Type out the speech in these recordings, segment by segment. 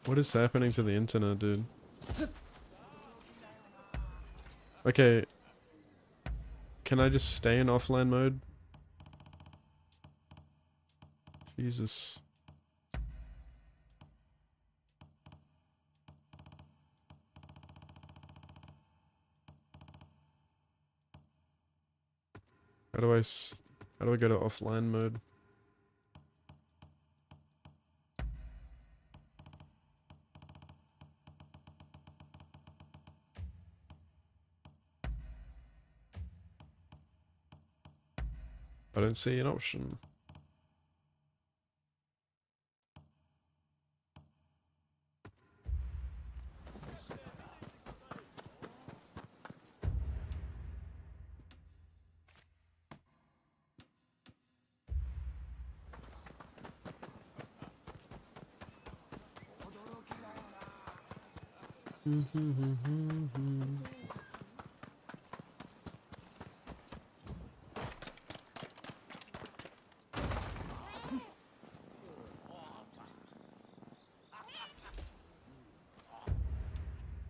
What is happening to the internet, dude? Okay. Can I just stay in offline mode? Jesus. How do I go to offline mode? I don't see an option.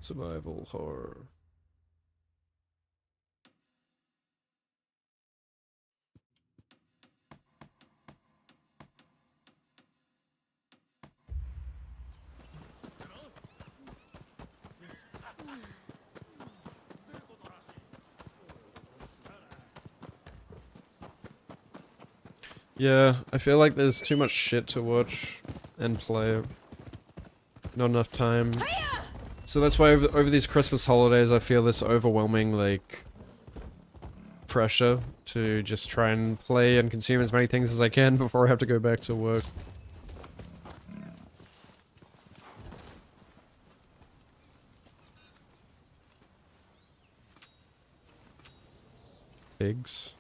Survival horror. Yeah, I feel like there's too much shit to watch and play. Not enough time. So that's why over these Christmas holidays I feel this overwhelming, like, pressure to just try and play and consume as many things as I can before I have to go back to work. Pigs.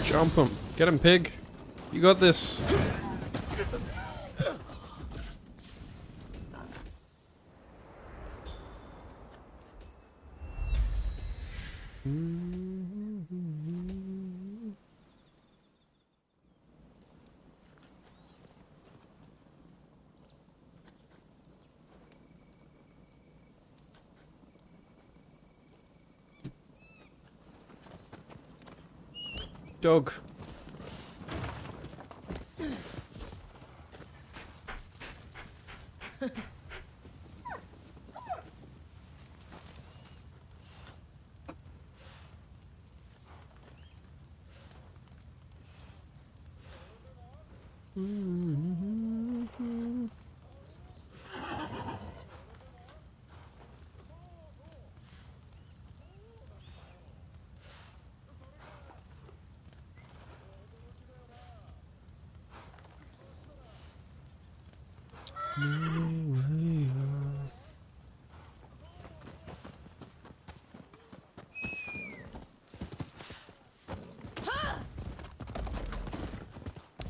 Jump him. Get him, pig. You got this. Dog.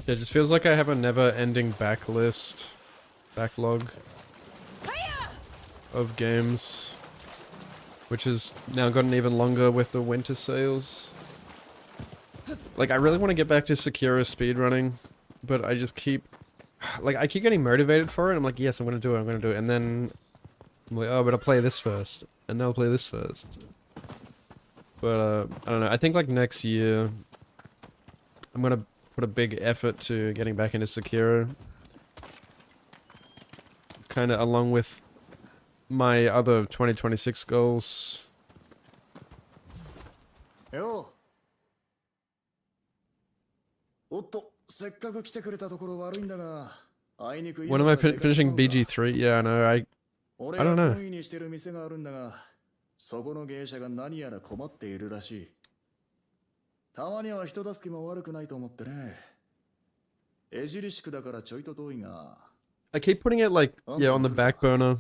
Yeah, it just feels like I have a never-ending backlog of games, which has now gotten even longer with the winter sales. Like, I really want to get back to Sekiro speedrunning, but I just keep, like, I keep getting motivated for it. I'm like, yes, I'm gonna do it, I'm gonna do it, and then I'm like, oh, but I'll play this first, and then I'll play this first. But, I don't know, I think, like, next year, I'm gonna put a big effort to getting back into Sekiro. Kinda along with my other 2026 goals. よおっと、せっかく来てくれたところ悪いんだが、あいにく When am I finishing BG3? Yeah, no, I 俺 don't が know. 懇意にしてる店があるんだが、そこの芸者が何やら困っているらしい。たまには人助けも悪くないと思ってね。エジリシクだからちょいと遠いが。I keep putting it like, yeah, on the back burner.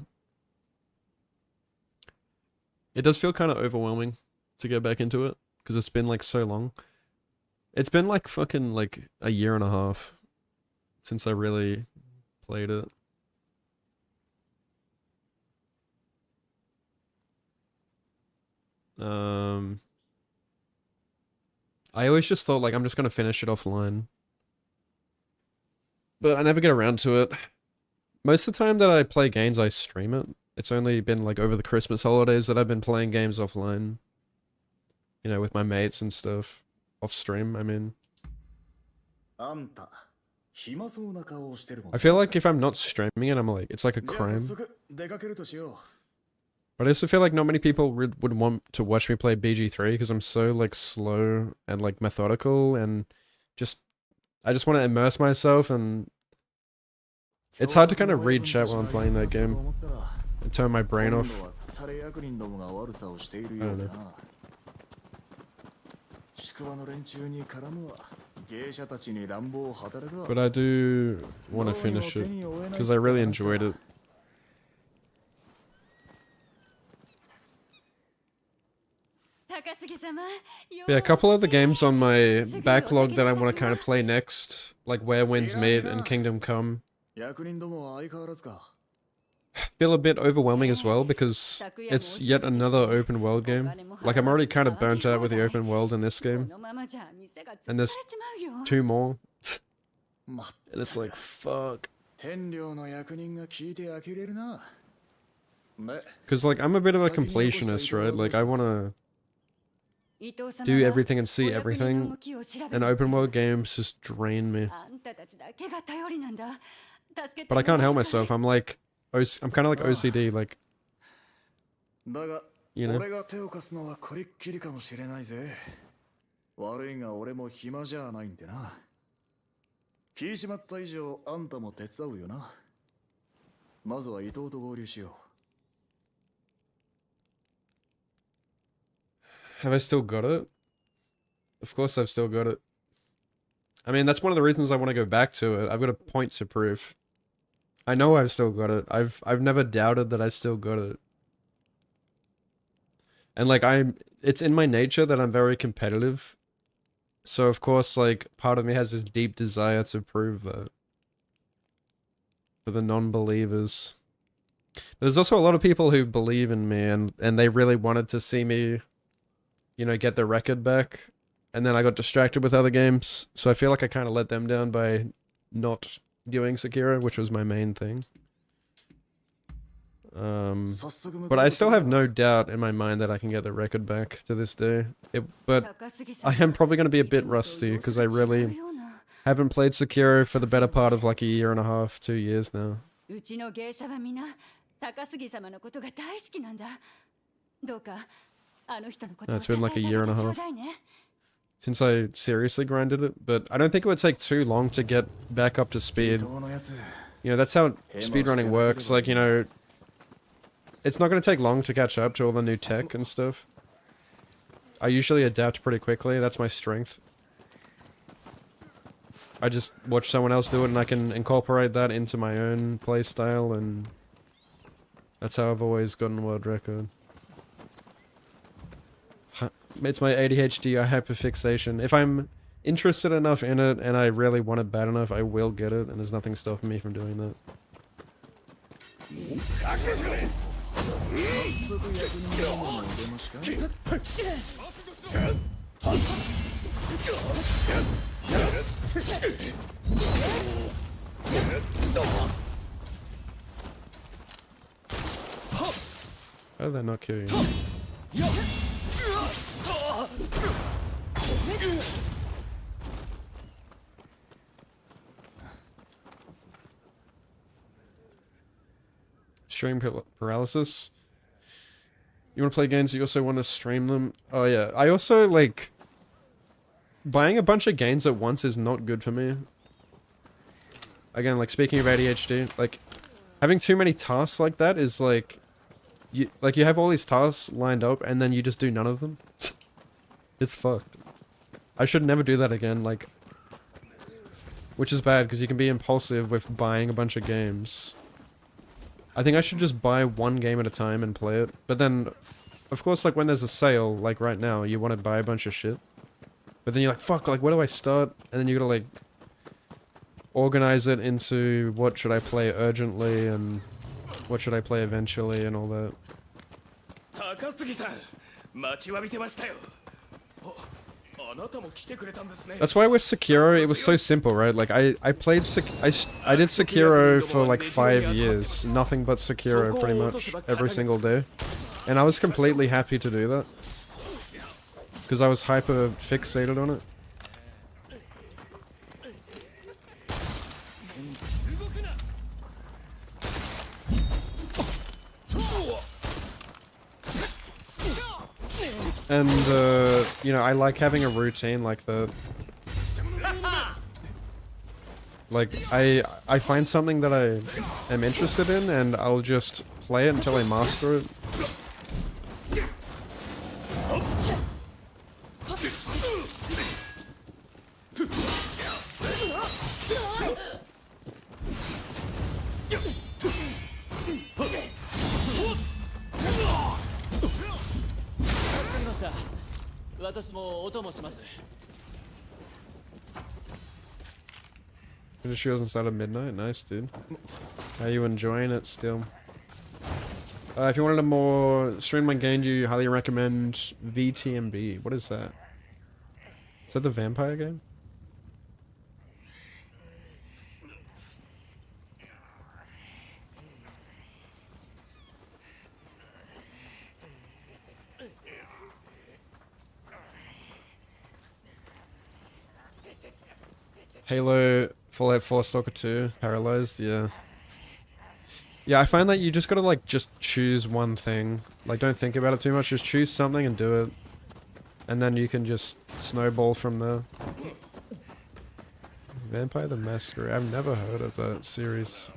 It does feel kind of overwhelming to get back into it because it's been like so long. It's been like fucking like a year and a half since I really played it. I always just thought like I'm just gonna finish it offline. But I never get around to it. Most of the time that I play games, I stream it. It's only been like over the Christmas holidays that I've been playing games offline. You know, with my mates and stuff. Off stream, I mean. I feel like if I'm not streaming it, I'm like, it's like a crime. But I also feel like not many people would want to watch me play BG3 because I'm so like slow and like methodical and just, I just want to immerse myself, and it's hard to kind of read chat while I'm playing that game and turn my brain off. I don't know. But I do want to finish it because I really enjoyed it. Yeah, a couple of the games on my backlog that I want to kind of play next, like Where Winds Meet and Kingdom Come, feel a bit overwhelming as well because it's yet another open world game. Like, I'm already kind of burnt out with the open world in this game, and there's 2 more, and it's like, fuck. Because, like, I'm a bit of a completionist, right? Like, I want to do everything and see everything, and open world games just drain me. But I can't help myself. I'm like, I'm kind of like OCD, like, you know. Have I still got it? Of course I've still got it. I mean, that's one of the reasons I want to go back to it. I've got a point to prove. I know I've still got it. I've never doubted that I still got it. And like it's in my nature that I'm very competitive. So of course, like, part of me has this deep desire to prove that. For the non-believers. There's also a lot of people who believe in me and they really wanted to see me, you know, get the record back. And then I got distracted with other games. So I feel like I kind of let them down by not doing Sekiro, which was my main thing. But I still have no doubt in my mind that I can get the record back to this day. But I am probably going to be a bit rusty because I really haven't played Sekiro for the better part of like a year and a half, 2 years now. No, it's been like a year and a half since I seriously grinded it, but I don't think it would take too long to get back up to speed. You know, that's how speedrunning works. Like, you know, it's not going to take long to catch up to all the new tech and stuff. I usually adapt pretty quickly. That's my strength. I just watch someone else do it and I can incorporate that into my own playstyle, and that's how I've always gotten world record. It's my ADHD hyperfixation. If I'm interested enough in it and I really want it bad enough, I will get it, and there's nothing stopping me from doing that. How did that not kill you? Stream paralysis? You want to play games, you also want to stream them. Oh yeah, I also like... Buying a bunch of games at once is not good for me. Again, like speaking of ADHD, like having too many tasks like that is like you have all these tasks lined up and then you just do none of them. It's fucked. I should never do that again, like, which is bad because you can be impulsive with buying a bunch of games. I think I should just buy one game at a time and play it. But then, of course, like when there's a sale, like right now, you want to buy a bunch of shit. But then you're like, fuck, like where do I start? And then you gotta like organize it into what should I play urgently and what should I play eventually and all that. That's why with Sekiro it was so simple, right? Like I did Sekiro for like 5 years, nothing but Sekiro pretty much every single day, and I was completely happy to do that because I was hyper fixated on it. And, you know, I like having a routine like that. Like, I find something that I am interested in, and I'll just play it until I master it. Finish yours inside of midnight? Nice, dude. Are you enjoying it still? If you wanted a more streamlined game, you highly recommend VTMB. What is that? Is that the vampire game? Halo, Fallout 4, Stalker 2, Paralyzed, yeah. Yeah, I find that you just gotta, like, just choose one thing. Like, don't think about it too much, just choose something and do it. And then you can just snowball from there. Vampire the Masquerade, I've never heard of that series.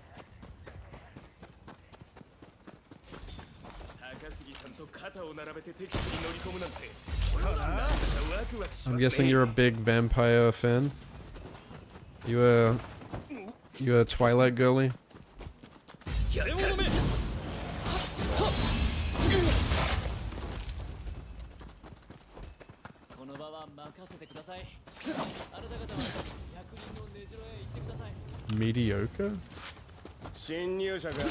I'm guessing you're a big vampire fan. You a Twilight girly? Mediocre?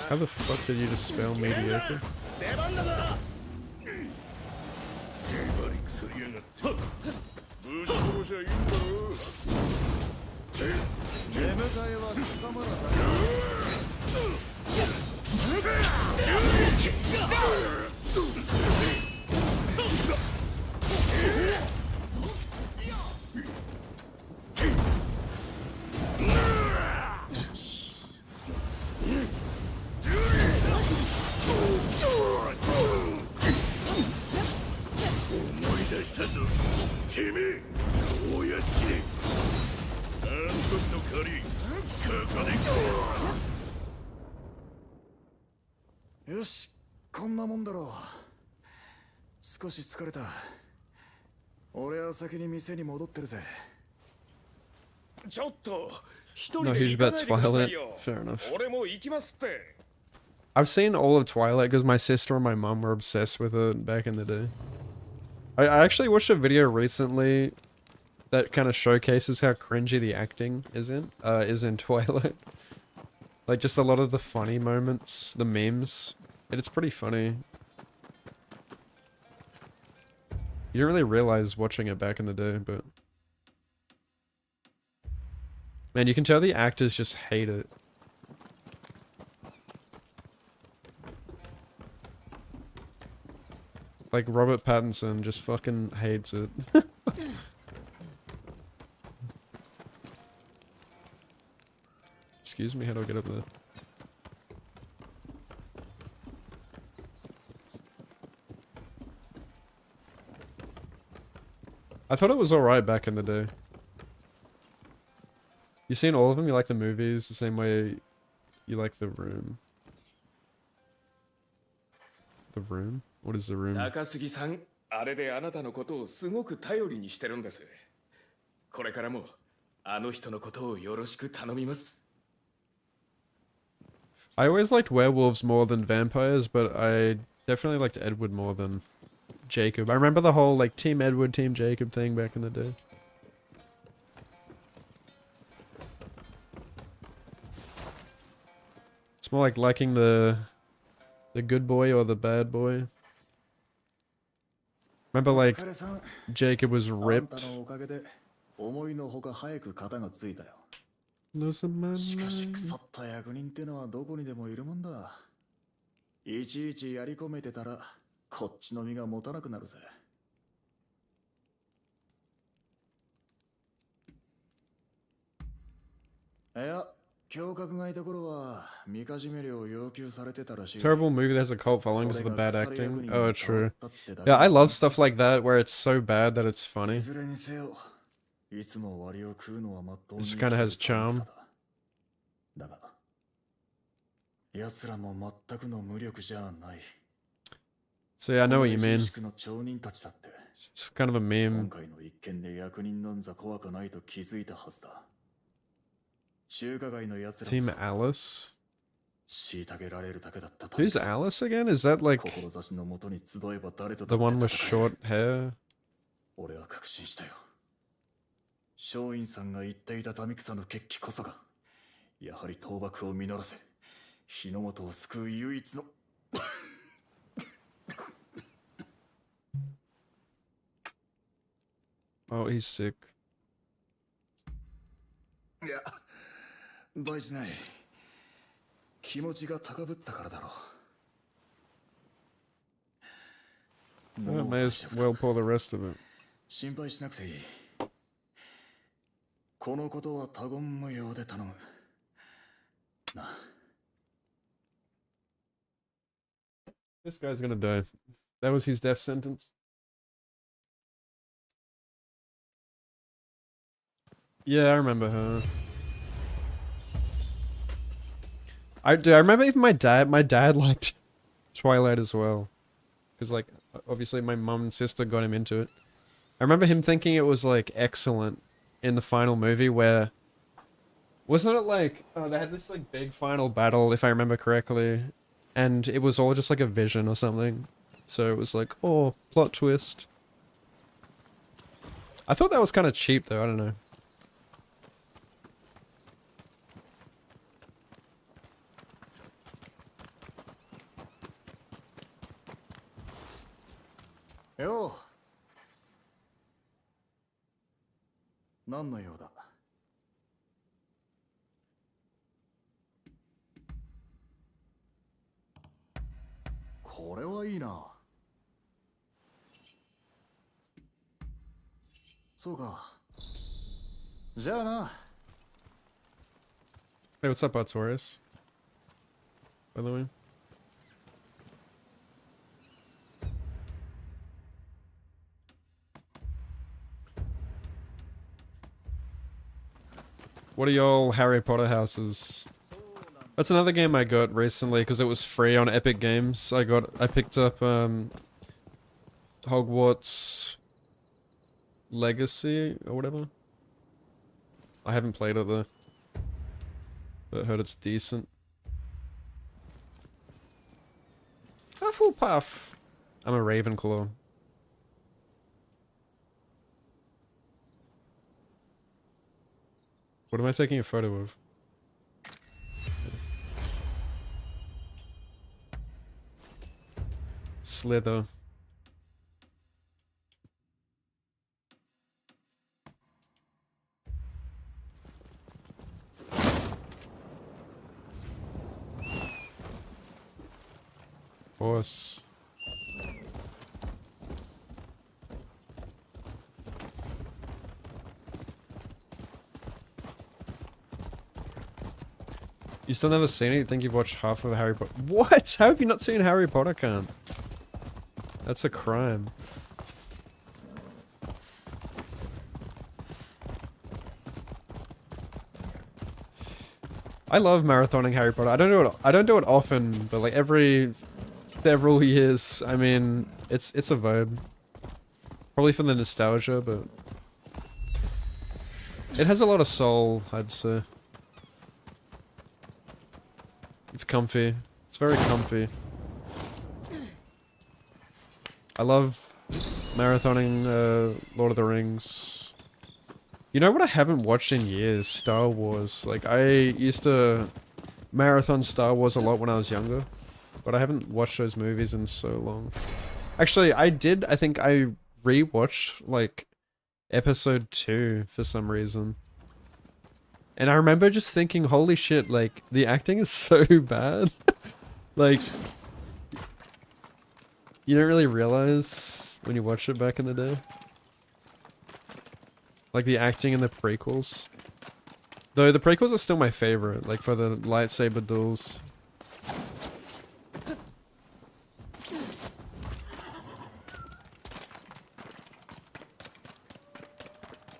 How the fuck did you just spell mediocre?よし、こんなもんだろう。少し疲れた。俺は先に店に戻ってるぜ。ちょっと、一人で行かないでくださいよ。Fair enough. 俺も行きますって。I've seen all of Twilight because my sister and my mom were obsessed with it back in the day. I actually watched a video recently that kind of showcases how cringy the acting is in Twilight. Like just a lot of the funny moments, the memes. It's pretty funny. You don't really realize watching it back in the day, but man, you can tell the actors just hate it. Like Robert Pattinson just fucking hates it. Excuse me, how do I get up there? I thought it was alright back in the day. You seen all of them? You like the movies the same way you like The Room? The Room? What is The Room? 高杉さん、あれであなたのことをすごく頼りにしてるんです。これからもあの人のことをよろしく頼みます。I always liked werewolves more than vampires, but I definitely liked Edward more than Jacob. I remember the whole like Team Edward, Team Jacob thing back in the day. It's more like liking the good boy or the bad boy. Remember like Jacob was ripped. 思いのほか早く肩がついたよ。 Lose a man. しかし腐った役人ってのはどこにでもいるもんだ。いちいちやり込めてたらこっちの身が持たなくなるぜ。いや、教閣がいた頃はみかじめ料を要求されてたらしい。 Terrible movie that has a cult following because of the bad acting. Oh, true. Yeah, I love stuff like that where it's so bad that it's funny. いずれにせよ、いつも割を食うのはまっとうに It just kind of has charm. だが、奴らも全くの無力じゃない。 So yeah, I know what you mean. このエジリシクの町人たちだって、 It's kind of a 今 meme. 回の一件で役人なんざ怖くないと気づいたはずだ。中華街の奴ら Team も Alice? 虐げられるだけだった。 Who's Alice again? Is that like 志のもとに集えば誰と the だって one with 戦える。 short hair? 俺は確信したよ。松陰さんが言っていた民草の決起こそが、やはり倒幕を実らせ、日の本を救う唯一の。Oh, he's sick. いや、大事ない。気持ちが高ぶったからだろう。 I may as well pour the rest of it. 心配しなくていい。このことは他言無用で頼む。な。 This guy's gonna die. That was his death sentence. Yeah, I remember her. I remember even my dad liked Twilight as well. Because like, obviously my mum and sister got him into it. I remember him thinking it was like excellent in the final movie where... Wasn't it like, oh, they had this like big final battle, if I remember correctly. And it was all just like a vision or something. So it was like, oh, plot twist. I thought that was kind of cheap though, I don't know. Yo. 何の用だ。これはいいな。そうか。じゃあな。 Hey, what's up, Artorias? By the way. What are y'all Harry Potter houses? That's another game I got recently because it was free on Epic Games. I picked up Hogwarts Legacy or whatever. I haven't played it though, but I heard it's decent. Hufflepuff! I'm a Ravenclaw. What am I taking a photo of? Slither. Horse. You still never seen it? You think you've watched half of Harry Potter? What? How have you not seen Harry Potter, cunt? That's a crime. I love marathoning Harry Potter. I don't do it often, but like every several years. I mean, it's a vibe. Probably for the nostalgia, but it has a lot of soul, I'd say. It's comfy. It's very comfy. I love marathoning Lord of the Rings. You know what I haven't watched in years? Star Wars. Like, I used to marathon Star Wars a lot when I was younger, but I haven't watched those movies in so long. Actually, I think I rewatched, like, episode 2 for some reason. And I remember just thinking, holy shit, like, the acting is so bad. Like, you don't really realize when you watch it back in the day. Like the acting in the prequels. Though the prequels are still my favorite, like for the lightsaber duels.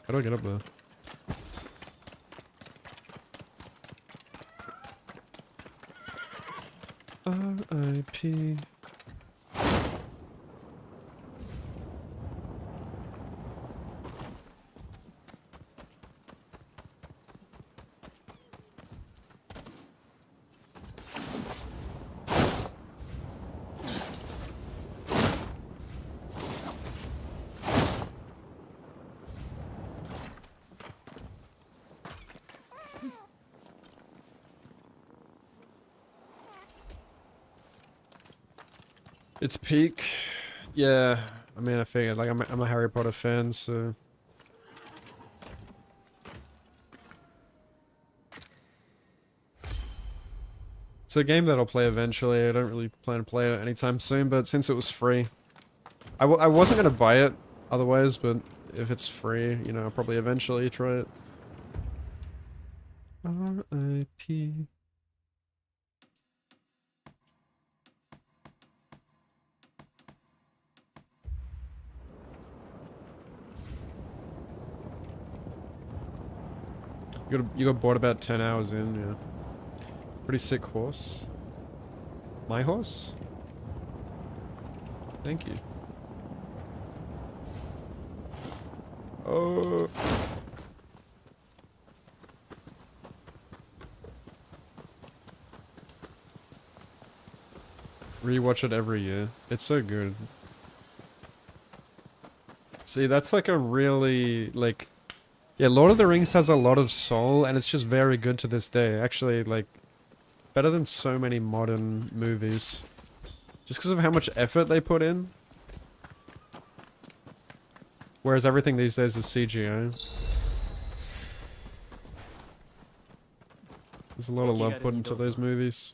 How do I get up there? R.I.P. It's peak. Yeah, I mean, I figured, like, I'm a Harry Potter fan, so... It's a game that I'll play eventually. I don't really plan to play it anytime soon, but since it was free... I wasn't gonna buy it otherwise, but if it's free, you know, I'll probably eventually try it. R.I.P. You got bored about 10 hours in, yeah. Pretty sick horse. My horse? Thank you. Oh. Rewatch it every year. It's so good. See, that's like a really, like... Yeah, Lord of the Rings has a lot of soul, and it's just very good to this day. Actually, like, better than so many modern movies. Just because of how much effort they put in. Whereas everything these days is CGI. There's a lot of love put into those movies.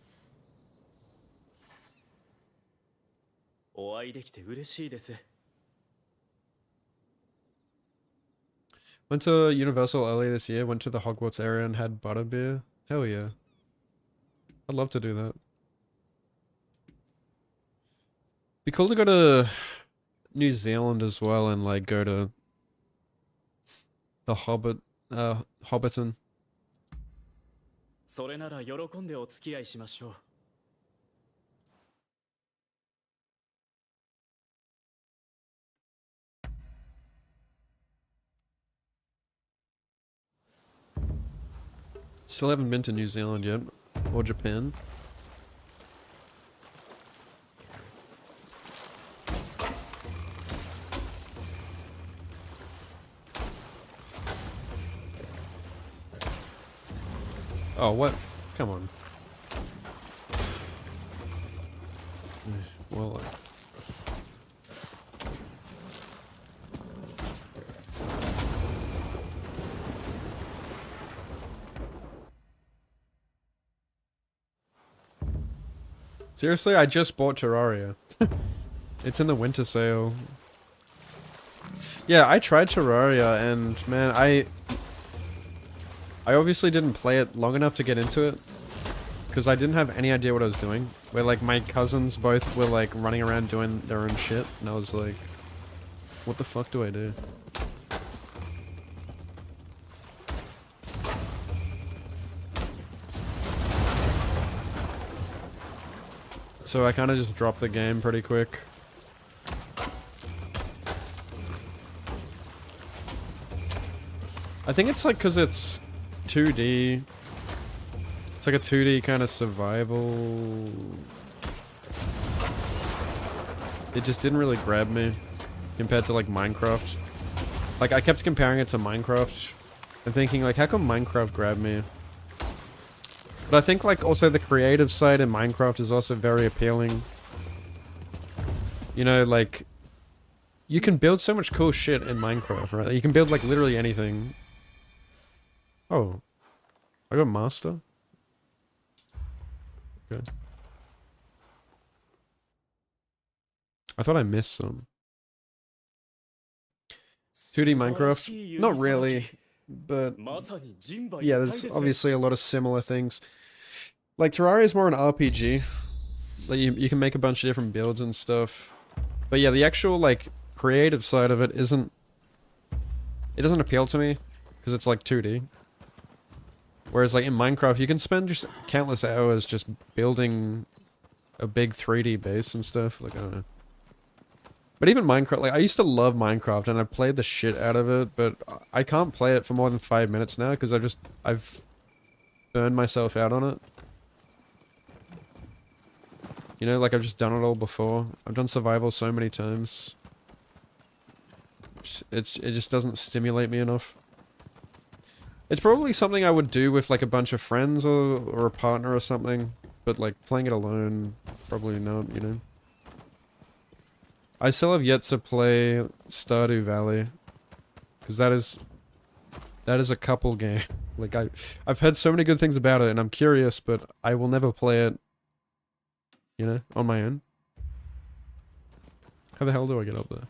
Went to Universal earlier this year, went to the Hogwarts area and had butterbeer. Hell yeah. I'd love to do that. Be cool to go to New Zealand as well and like go to the Hobbiton. それなら喜んでお付き合いしましょう。Still haven't been to New Zealand yet. Or Japan. Oh, what? Come on. Well, seriously, I just bought Terraria. It's in the winter sale. Yeah, I tried Terraria and man, I obviously didn't play it long enough to get into it. Because I didn't have any idea what I was doing. Where like my cousins both were like running around doing their own shit. And I was like, what the fuck do I do? so I kind of just dropped the game pretty quick. I think it's like because it's 2D. It's like a 2D kind of survival. It just didn't really grab me compared to like Minecraft. Like I kept comparing it to Minecraft and thinking like, how come Minecraft grabbed me? But I think like also the creative side in Minecraft is also very appealing. You know, like you can build so much cool shit in Minecraft, right? You can build like literally anything. Oh, I got master. Okay. I thought I missed some. 2D Minecraft? Not really, but yeah, there's obviously a lot of similar things. Like Terraria is more an RPG. Like you can make a bunch of different builds and stuff. But yeah, the actual like creative side of it doesn't appeal to me because it's like 2D. Whereas like in Minecraft, you can spend just countless hours just building a big 3D base and stuff. Like I don't know. But even Minecraft, like I used to love Minecraft and I played the shit out of it, but I can't play it for more than 5 minutes now because I've burned myself out on it. You know, like I've just done it all before. I've done survival so many times. It just doesn't stimulate me enough. It's probably something I would do with like a bunch of friends or a partner or something, but like playing it alone, probably not, you know. I still have yet to play Stardew Valley, because that is a couple game. Like I've heard so many good things about it and I'm curious, but I will never play it, you know, on my own. How the hell do I get up there?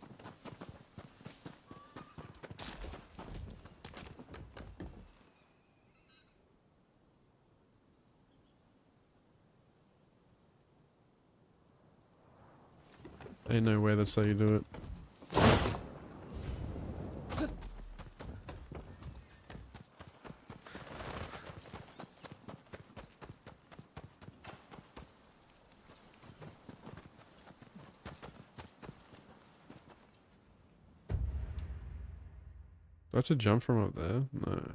Ain't no way that's how you do it. Do I have to jump from up there? No.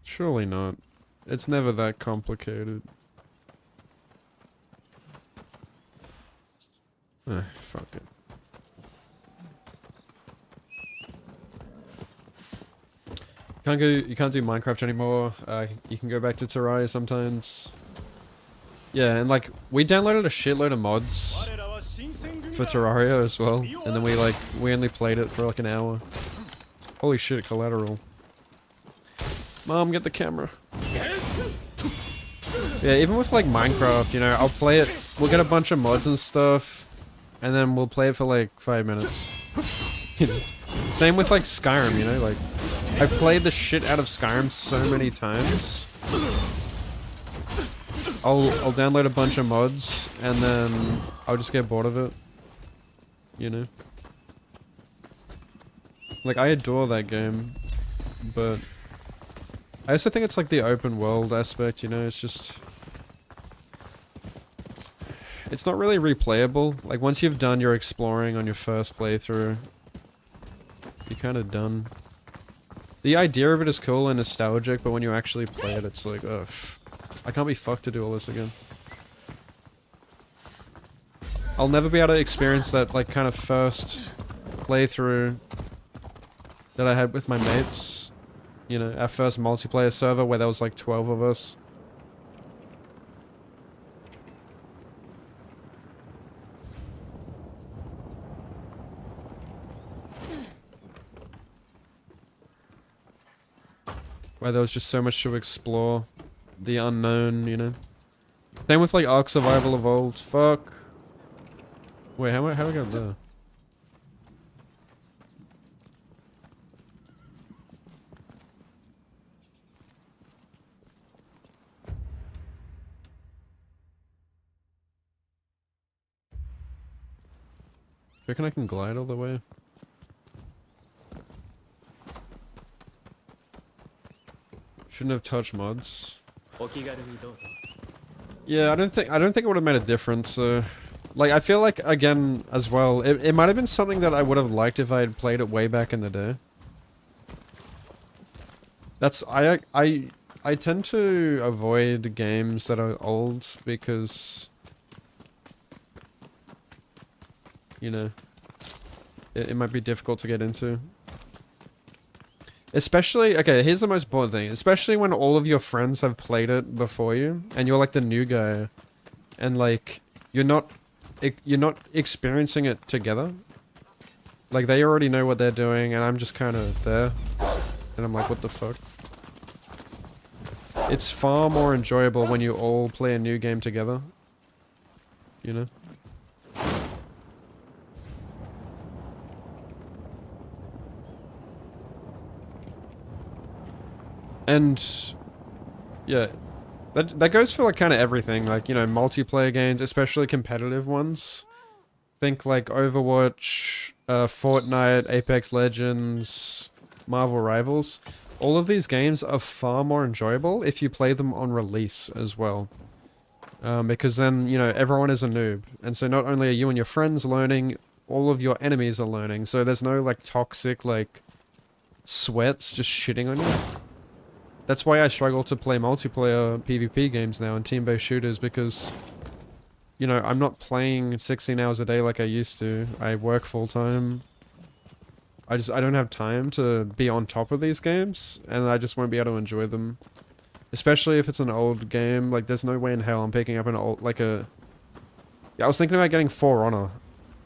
Surely not. It's never that complicated. Ah, fuck it. You can't do Minecraft anymore. You can go back to Terraria sometimes. Yeah, and like, we downloaded a shitload of mods for Terraria as well. And then we only played it for like an hour. Holy shit, collateral. Mom, get the camera. Yeah, even with like Minecraft, you know, I'll play it, we'll get a bunch of mods and stuff, and then we'll play it for like 5 minutes. You know? Same with like Skyrim, you know, like, I've played the shit out of Skyrim so many times. I'll download a bunch of mods, and then I'll just get bored of it. You know? Like, I adore that game, but I also think it's like the open world aspect, you know, it's just... It's not really replayable. Like, once you've done your exploring on your first playthrough, you're kind of done. The idea of it is cool and nostalgic, but when you actually play it, it's like, ugh. I can't be fucked to do all this again. I'll never be able to experience that, like, kind of first playthrough that I had with my mates. You know, our first multiplayer server where there was like 12 of us. Where there was just so much to explore. The unknown, you know. Same with like Ark Survival Evolved. Fuck. Wait, how do I get there? Reckon I can glide all the way? Shouldn't have touched mods. お気軽にどうぞ。 Yeah, I don't think it would have made a difference. Like, I feel like, again, as well, it might have been something that I would have liked if I had played it way back in the day. That's, I tend to avoid games that are old because, you know, it might be difficult to get into. Especially, okay, here's the most important thing. Especially when all of your friends have played it before you, and you're like the new guy, and like, you're not experiencing it together. Like, they already know what they're doing, and I'm just kind of there. And I'm like, what the fuck? It's far more enjoyable when you all play a new game together. You know? And yeah, that goes for like kind of everything, like, you know, multiplayer games, especially competitive ones. Think like Overwatch, Fortnite, Apex Legends, Marvel Rivals. All of these games are far more enjoyable if you play them on release as well. Because then, you know, everyone is a noob. And so not only are you and your friends learning, all of your enemies are learning. So there's no like toxic like sweats just shitting on you. That's why I struggle to play multiplayer PvP games now and team-based shooters, because, you know, I'm not playing 16 hours a day like I used to. I work full-time. I don't have time to be on top of these games, and I just won't be able to enjoy them. Especially if it's an old game, like, there's no way in hell I'm picking up an old, like a... Yeah, I was thinking about getting For Honor,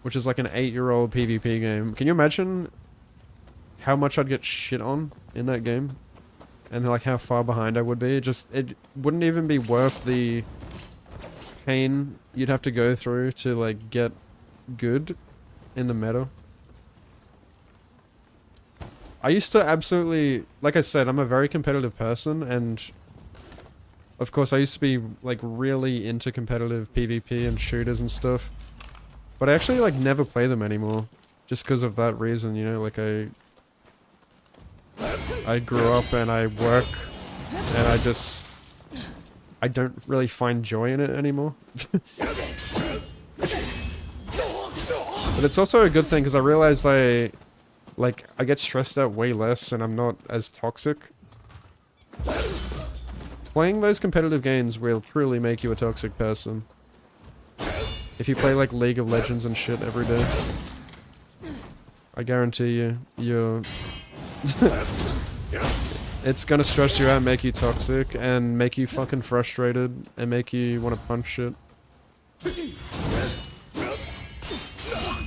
which is like an 8-year-old PvP game. Can you imagine how much I'd get shit on in that game? And like how far behind I would be. It wouldn't even be worth the pain you'd have to go through to like get good in the meta. I used to absolutely, like I said, I'm a very competitive person, and of course I used to be like really into competitive PvP and shooters and stuff. But I actually like never play them anymore. Just because of that reason, you know, like I grew up and I work, and I don't really find joy in it anymore. But it's also a good thing because I realize I get stressed out way less and I'm not as toxic. Playing those competitive games will truly make you a toxic person. If you play like League of Legends and shit every day, I guarantee you're... It's gonna stress you out, make you toxic, and make you fucking frustrated, and make you want to punch shit.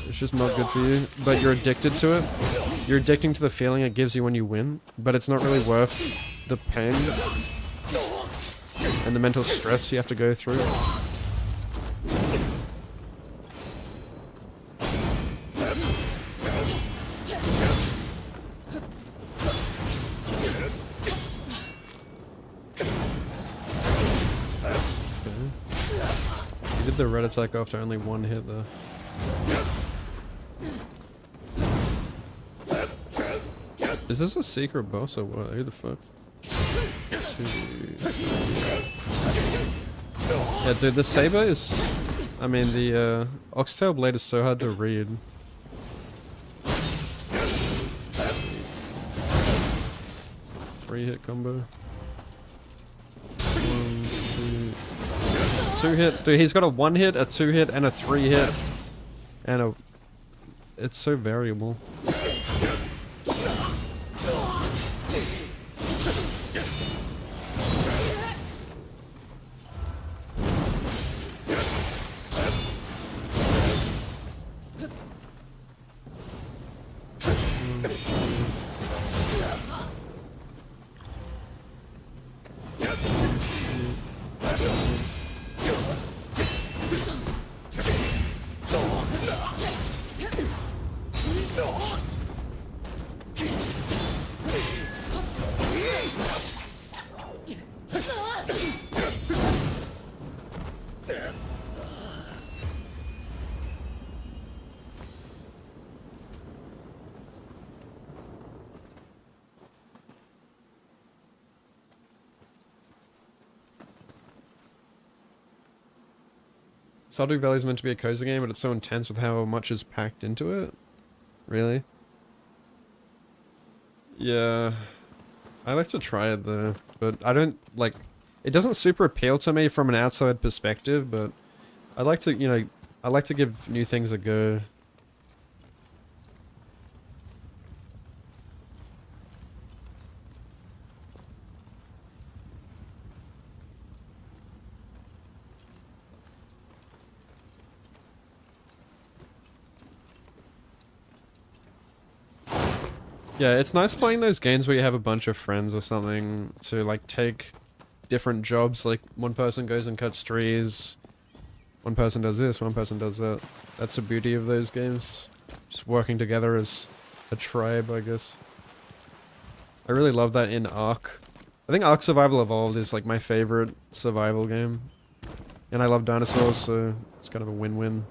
It's just not good for you, but you're addicted to it. You're addicting to the feeling it gives you when you win, but it's not really worth the pain and the mental stress you have to go through. The red attack after only one hit though. Is this a secret boss or what? Who the fuck? Yeah, dude, the saber is... I mean, the oxtail blade is so hard to read. Three-hit combo. 2-hit. Dude, he's got a 1-hit, a 2-hit, and a 3-hit. And a... It's so variable. Stardew Valley is meant to be a cozy game, but it's so intense with how much is packed into it. Really? Yeah. I like to try it though, but I don't, like, it doesn't super appeal to me from an outside perspective, but I like to, you know, I like to give new things a go. Yeah, it's nice playing those games where you have a bunch of friends or something to like take different jobs, like one person goes and cuts trees, one person does this, one person does that. That's the beauty of those games. Just working together as a tribe, I guess. I really love that in Ark. I think Ark Survival Evolved is like my favorite survival game. And I love dinosaurs, so it's kind of a win-win.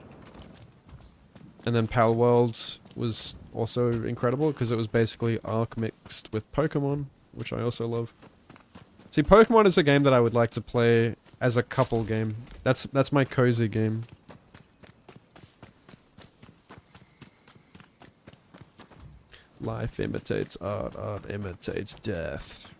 And then Pal World was also incredible because it was basically Ark mixed with Pokemon, which I also love. See, Pokemon is a game that I would like to play as a couple game. That's my cozy game. Life imitates art, art imitates death.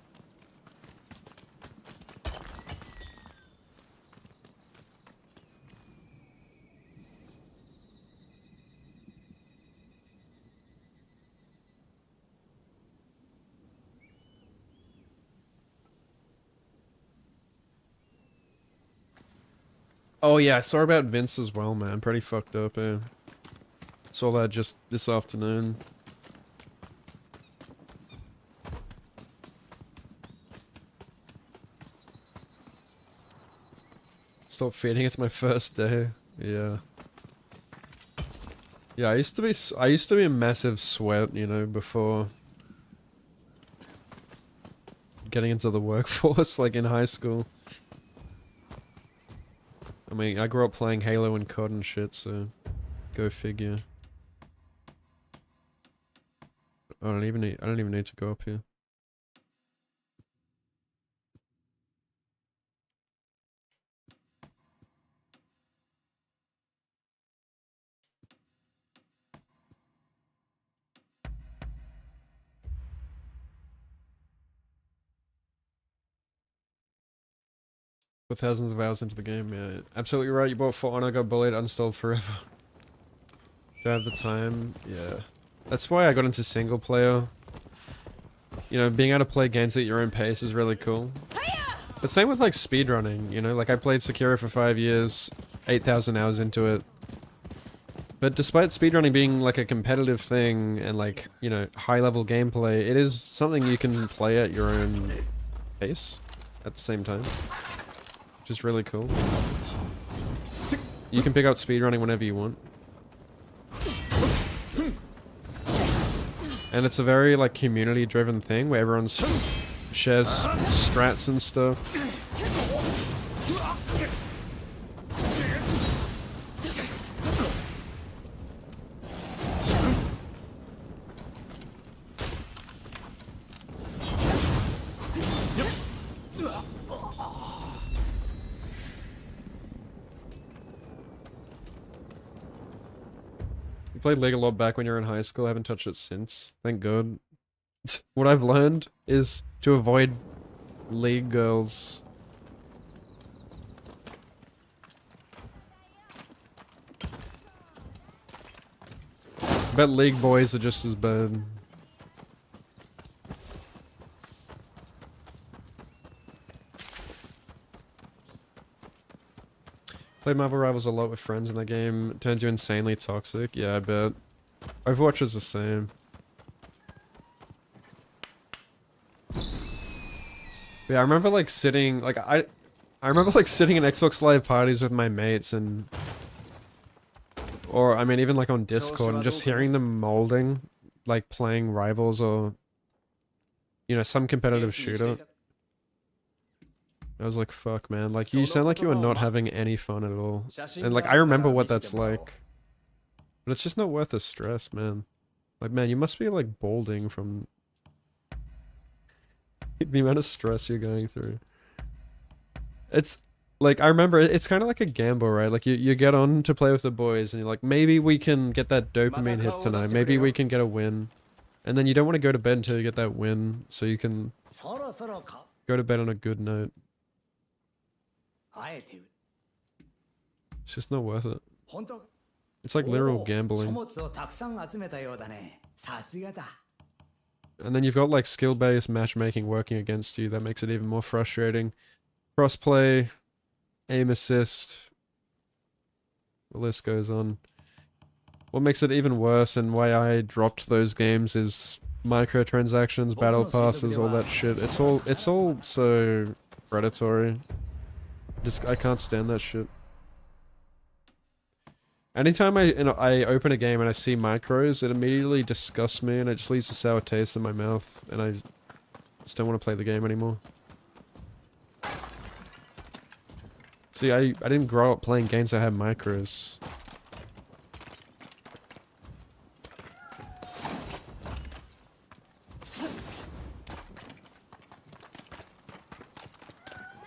Oh yeah, I saw about Vince as well, man. Pretty fucked up, eh? Saw that just this afternoon. Stop feeding, it's my first day. Yeah. Yeah, I used to be a massive sweat, you know, before getting into the workforce, like in high school. I mean, I grew up playing Halo and COD and shit, so go figure. I don't even need to go up here. Put thousands of hours into the game, yeah. Absolutely right, you bought For Honor, got bullied, uninstalled forever. Do I have the time? Yeah. That's why I got into single player. You know, being able to play games at your own pace is really cool. But same with like speedrunning, you know, like I played Sekiro for 5 years, 8,000 hours into it. But despite speedrunning being like a competitive thing and like, you know, high level gameplay, it is something you can play at your own pace at the same time. Which is really cool. You can pick up speedrunning whenever you want. And it's a very like community driven thing where everyone shares strats and stuff. You played League a lot back when you were in high school. I haven't touched it since. Thank God. What I've learned is to avoid League girls. I bet League boys are just as bad. Played Marvel Rivals a lot with friends in the game. It turns you insanely toxic. Yeah, I bet. Overwatch is the same. Yeah, I remember like sitting, like I remember like sitting in Xbox Live parties with my mates and, or I mean even like on Discord and just hearing them molding, like playing Rivals or, you know, some competitive shooter. I was like, fuck man, like you sound like you are not having any fun at all. And like I remember what that's like. But it's just not worth the stress, man. Like man, you must be like balding from the amount of stress you're going through. It's like, I remember it's kind of like a gamble, right? Like, you get on to play with the boys, and you're like, maybe we can get that dopamine hit tonight. Maybe we can get a win. And then you don't want to go to bed until you get that win, so you can go to bed on a good note. It's just not worth it. It's like literal gambling. And then you've got like skill-based matchmaking working against you. That makes it even more frustrating. Crossplay, aim assist, the list goes on. What makes it even worse and why I dropped those games is microtransactions, battle passes, all that shit. It's all so predatory. I can't stand that shit. Anytime I open a game and I see micros, it immediately disgusts me and it just leaves a sour taste in my mouth, and I just don't want to play the game anymore. See, I didn't grow up playing games that had micros.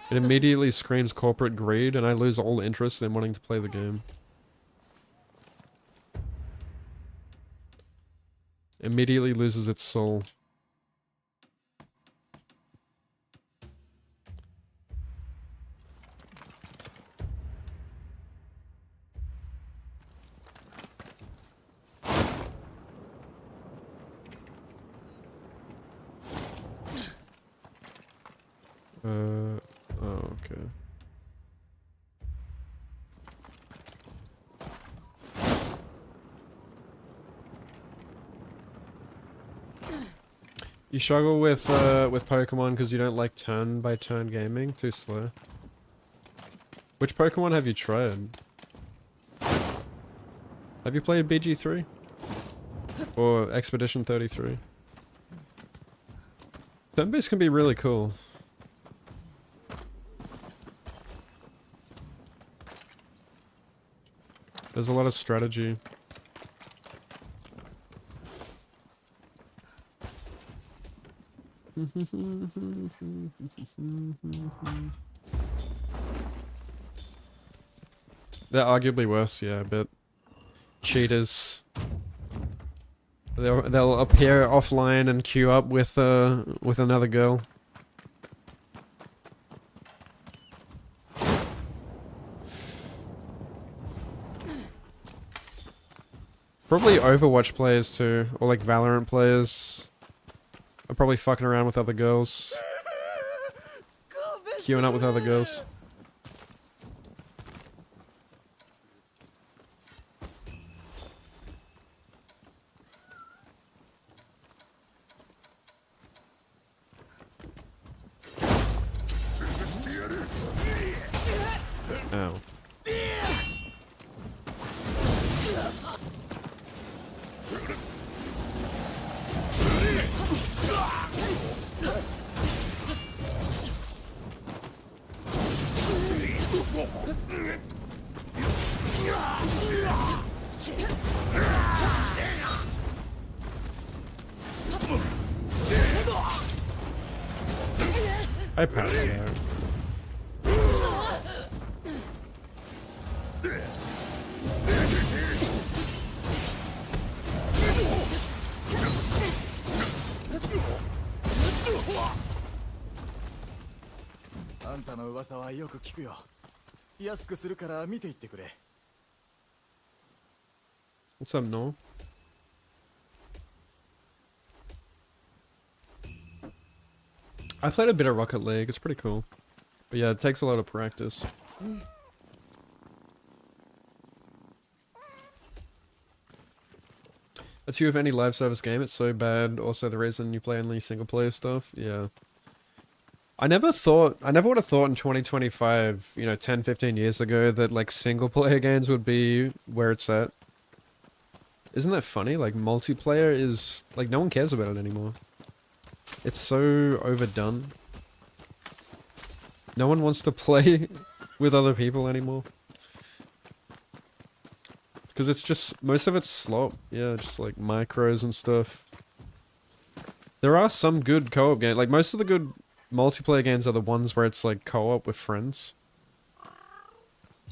It immediately screams corporate greed, and I lose all interest in wanting to play the game. Immediately loses its soul. Oh, okay. You struggle with Pokemon because you don't like turn-by-turn gaming? Too slow. Which Pokemon have you tried? Have you played BG3? Or Expedition 33? Turn-based can be really cool. There's a lot of strategy. They're arguably worse, yeah, but cheaters. They'll appear offline and queue up with another girl. Probably Overwatch players too, or like Valorant players. I'm probably fucking around with other girls. Queuing up with other girls. Ow. I passed out. What's up, Noel? I played a bit of Rocket League, it's pretty cool. But yeah, it takes a lot of practice. That's you with any live service game, it's so bad. Also the reason you play only single player stuff, yeah. I never would have thought in 2025, you know, 10, 15 years ago that like single player games would be where it's at. Isn't that funny? Like multiplayer is, like no one cares about it anymore. It's so overdone. No one wants to play with other people anymore. Because it's just, most of it's slop. Yeah, just like micros and stuff. There are some good co-op games. Like most of the good multiplayer games are the ones where it's like co-op with friends.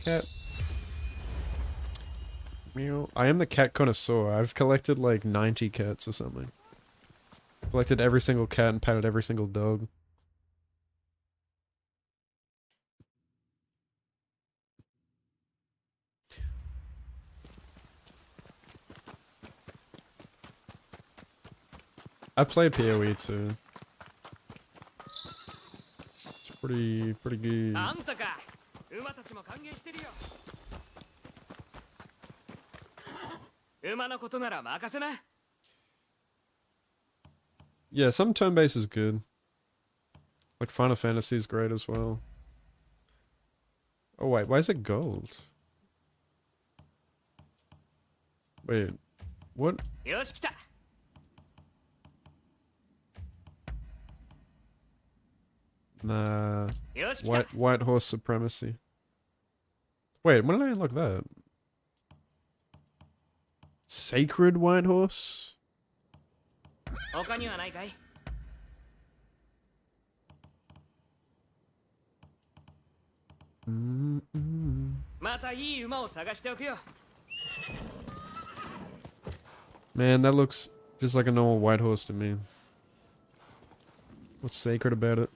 Cat. Meow. I am the cat connoisseur. I've collected like 90 cats or something. Collected every single cat and patted every single dog. I've played PoE too. It's pretty good. あんたか馬たちも歓迎してるよ馬のことなら任せな Yeah, some turn-based is good. Like Final Fantasy is great as well. Oh wait, why is it gold? Wait, what? よし来た Nah, よし来た white horse supremacy. Wait, when did I unlock that? Sacred white horse? 他にはないかい またいい馬を探しておくよ Man, that looks just like a normal white horse to me. What's sacred about it?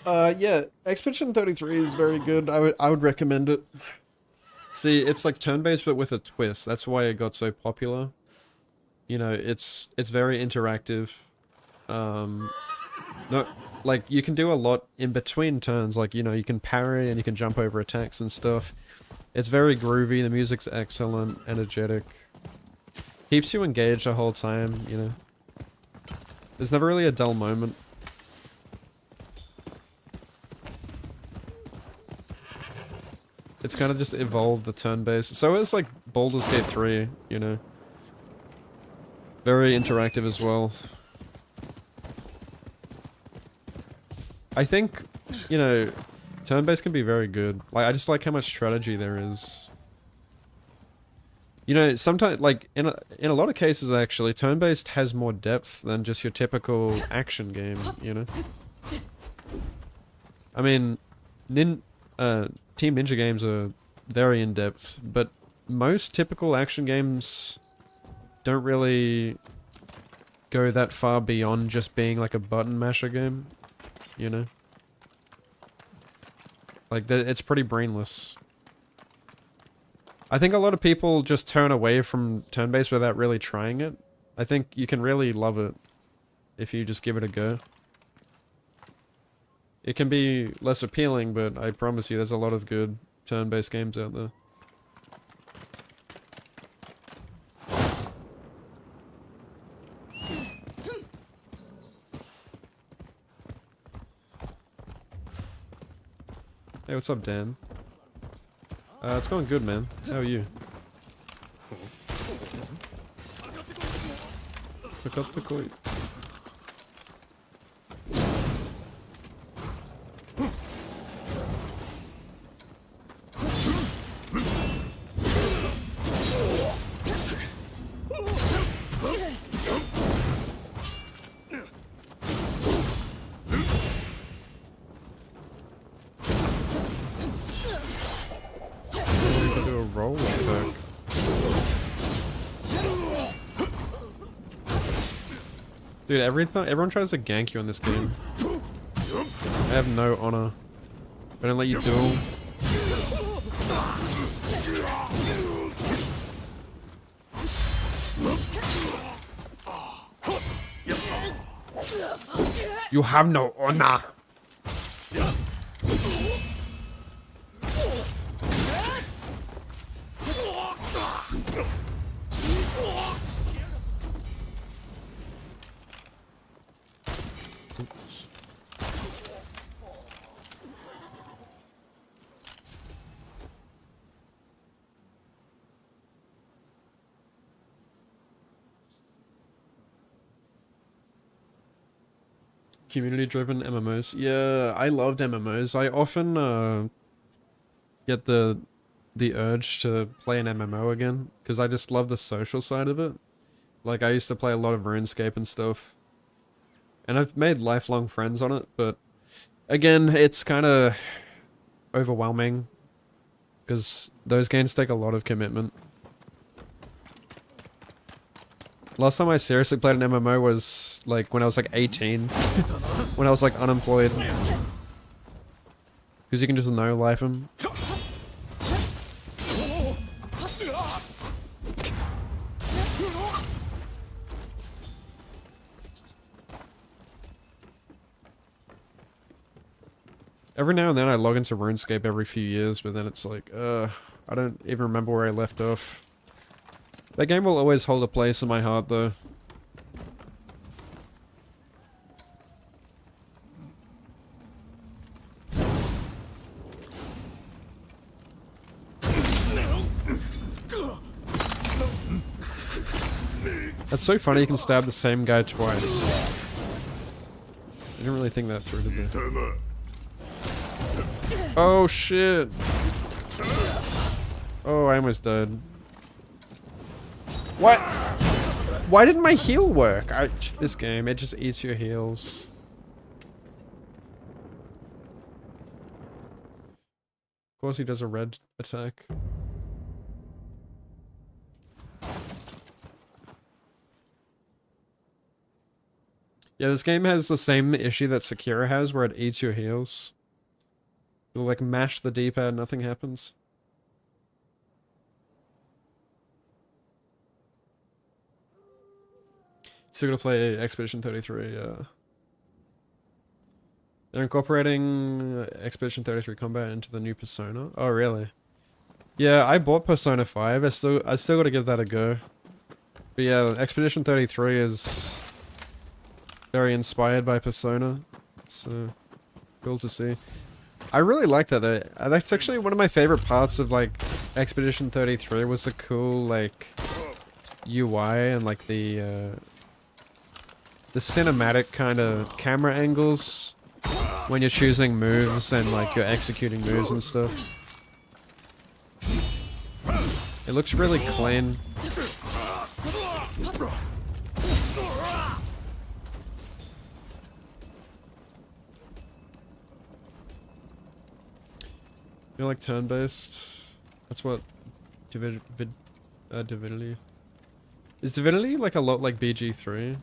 Yeah, Expedition 33 is very good. I would recommend it. See, it's like turn-based but with a twist. That's why it got so popular. You know, it's very interactive. No, like you can do a lot in between turns. Like, you know, you can parry and you can jump over attacks and stuff. It's very groovy. The music's excellent, energetic. Keeps you engaged the whole time, you know. There's never really a dull moment. It's kind of just evolved the turn-based. So it's like Baldur's Gate 3, you know. Very interactive as well. I think, you know, turn-based can be very good. Like, I just like how much strategy there is. You know, sometimes, like, in a lot of cases, actually, turn-based has more depth than just your typical action game, you know? I mean, Team Ninja games are very in-depth, but most typical action games don't really go that far beyond just being like a button masher game, you know? Like, it's pretty brainless. I think a lot of people just turn away from turn-based without really trying it. I think you can really love it if you just give it a go. It can be less appealing, but I promise you there's a lot of good turn-based games out there. Hey, what's up, Dan? It's going good, man. How are you? Pick up the coin. Dude, everyone tries to gank you in this game. I have no honor. I don't let you duel. You have no honor. Community-driven MMOs. Yeah, I loved MMOs. I often get the urge to play an MMO again because I just love the social side of it. Like, I used to play a lot of RuneScape and stuff. And I've made lifelong friends on it, but again, it's kind of overwhelming because those games take a lot of commitment. Last time I seriously played an MMO was like when I was like 18, when I was like unemployed. Because you can just no-life them. Every now and then I log into RuneScape every few years, but then it's like, I don't even remember where I left off. That game will always hold a place in my heart, though. That's so funny you can stab the same guy twice. I didn't really think that through, did they? Oh shit! Oh, I almost died. What? Why didn't my heal work? This game, it just eats your heals. Of course he does a red attack. Yeah, this game has the same issue that Sekiro has, where it eats your heals. You'll like mash the D-pad, nothing happens. Still gonna play Expedition 33, They're incorporating Expedition 33 combat into the new Persona. Oh, really? Yeah, I bought Persona 5. I still gotta give that a go. But yeah, Expedition 33 is very inspired by Persona, so cool to see. I really like that. That's actually one of my favorite parts of like Expedition 33 was the cool like UI and like the cinematic kind of camera angles when you're choosing moves and like you're executing moves and stuff. It looks really clean. You like turn-based? That's what Divinity. Is Divinity like a lot like BG3?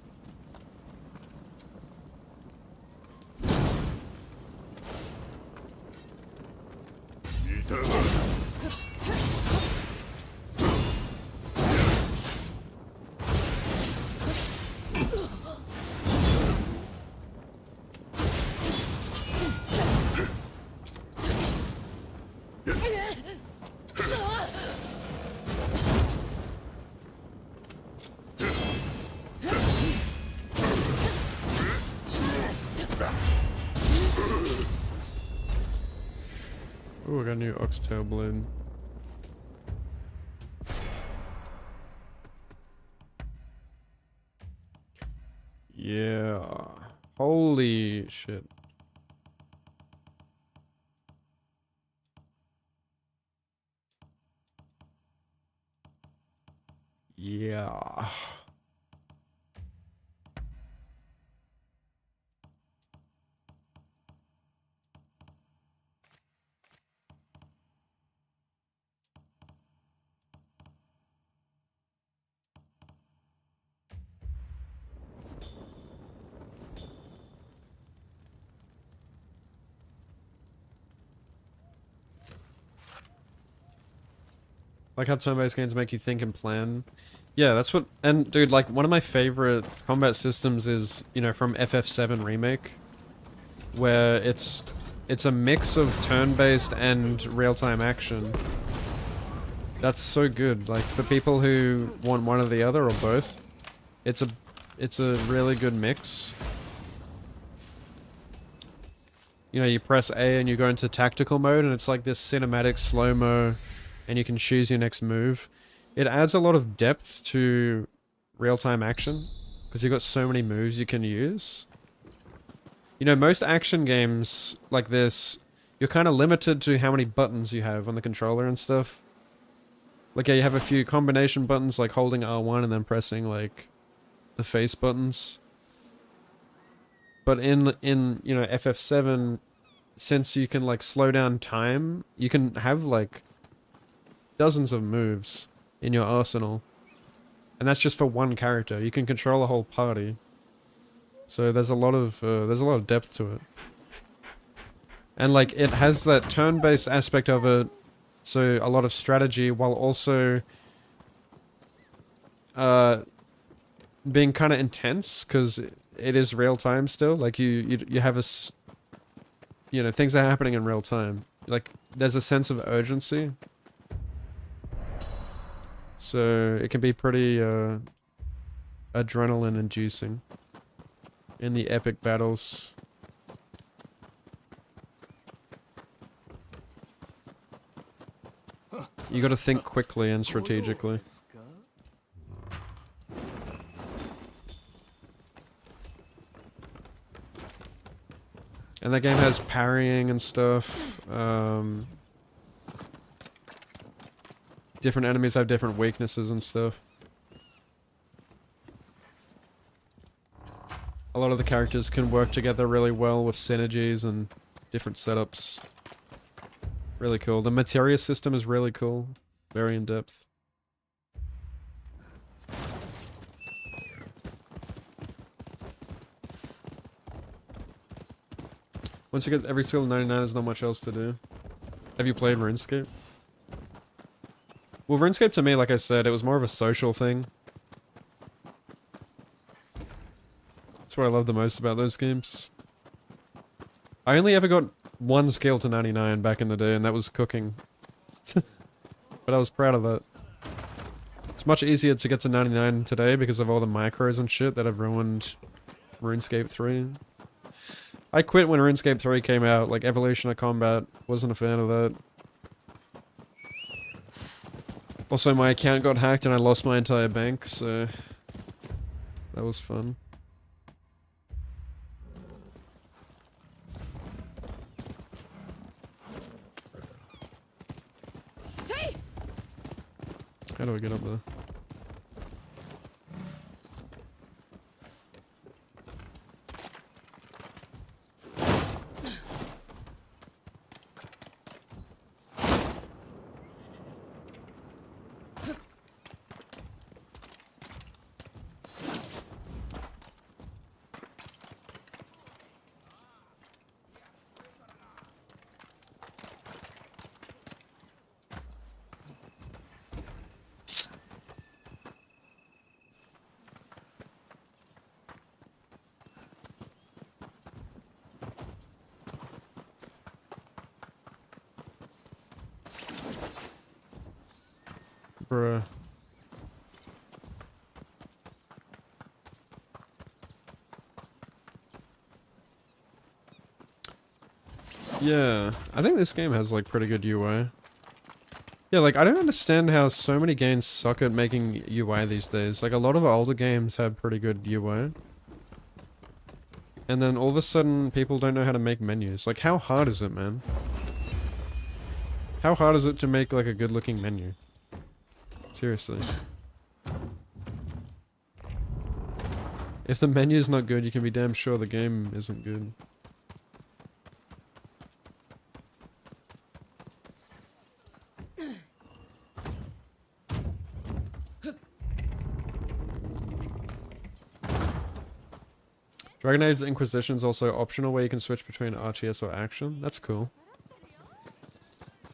Oh, I got a new oxtail blade. Yeah. Holy shit. Yeah. Like how turn-based games make you think and plan. Yeah, that's what... And, dude, like, one of my favorite combat systems is, you know, from FF7 Remake. Where it's a mix of turn-based and real-time action. That's so good. Like, for people who want one or the other, or both, it's a really good mix. You know, you press A and you go into tactical mode, and it's like this cinematic slow-mo, and you can choose your next move. It adds a lot of depth to real-time action, because you've got so many moves you can use. You know, most action games like this, you're kind of limited to how many buttons you have on the controller and stuff. Like, yeah, you have a few combination buttons, like holding R1 and then pressing, like, the face buttons. But in you know FF7, since you can like slow down time, you can have like dozens of moves in your arsenal, and that's just for one character. You can control a whole party, so there's a lot of depth to it, and like it has that turn-based aspect of it, so a lot of strategy while also being kind of intense because it is real time still. Like you have you know, things are happening in real time. Like there's a sense of urgency. So it can be pretty adrenaline inducing in the epic battles. You gotta think quickly and strategically. And that game has parrying and stuff. Different enemies have different weaknesses and stuff. A lot of the characters can work together really well with synergies and different setups. Really cool. The materia system is really cool. Very in-depth. Once you get every skill to 99, there's not much else to do. Have you played RuneScape? Well, RuneScape to me, like I said, it was more of a social thing. That's what I love the most about those games. I only ever got one skill to 99 back in the day, and that was cooking. But I was proud of that. It's much easier to get to 99 today because of all the micros and shit that have ruined RuneScape 3. I quit when RuneScape 3 came out, like Evolution of Combat, wasn't a fan of that. Also, my account got hacked and I lost my entire bank, so that was fun. How do I get up there? Bruh. Yeah, I think this game has like pretty good UI. Yeah, like I don't understand how so many games suck at making UI these days. Like a lot of older games have pretty good UI. And then all of a sudden people don't know how to make menus. Like how hard is it, man? How hard is it to make like a good looking menu? Seriously. If the menu's not good, you can be damn sure the game isn't good. Dragon Age Inquisition is also optional where you can switch between RTS or action. That's cool.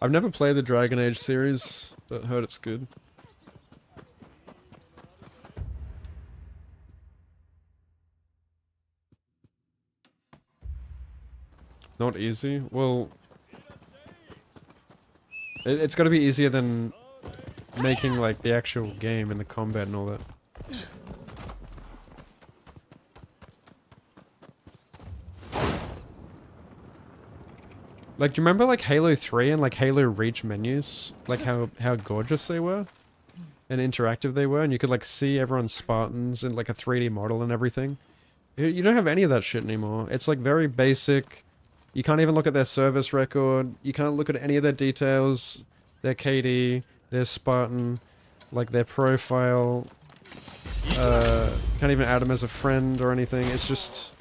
I've never played the Dragon Age series, but heard it's good. Not easy? Well, it's got to be easier than making like the actual game and the combat and all that. Like, do you remember like Halo 3 and like Halo Reach menus? Like how gorgeous they were? And interactive they were, and you could like see everyone's Spartans in like a 3D model and everything. You don't have any of that shit anymore. It's like very basic. You can't even look at their service record. You can't look at any of their details. Their KD, their Spartan, like their profile. You can't even add them as a friend or anything. It's just...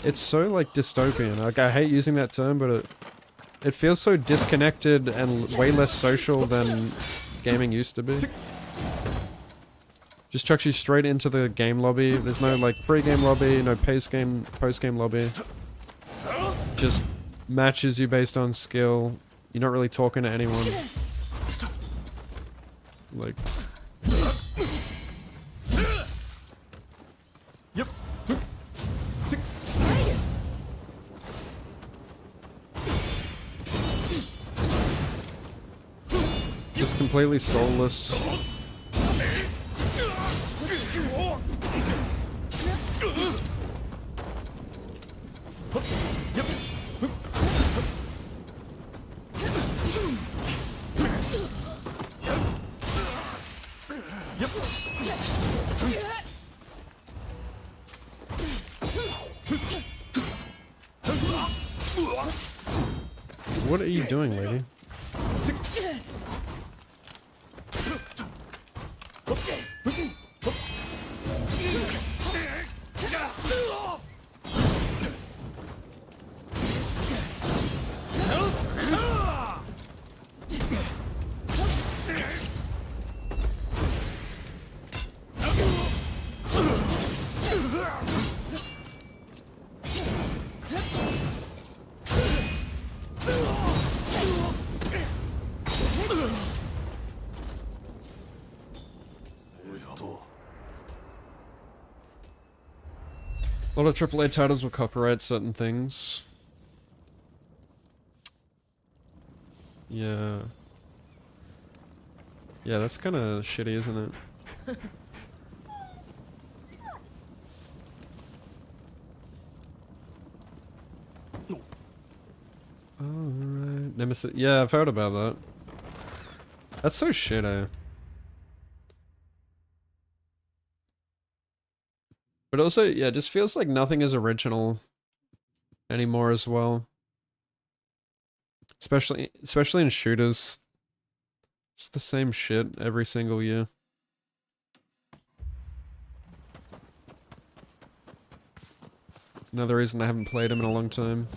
it's so like dystopian. Like I hate using that term, but it feels so disconnected and way less social than gaming used to be. Just chucks you straight into the game lobby. There's no like pre-game lobby, no post-game lobby. Just matches you based on skill. You're not really talking to anyone. Like... Yep. Just completely soulless. What are you doing, lady? A lot of AAA titles will copyright certain things. Yeah. Yeah, that's kind of shitty, isn't it? Alright. Nemesis. Yeah, I've heard about that. That's so shitty. But also, yeah, it just feels like nothing is original anymore as well. Especially in shooters. It's the same shit every single year. Another reason I haven't played them in a long time.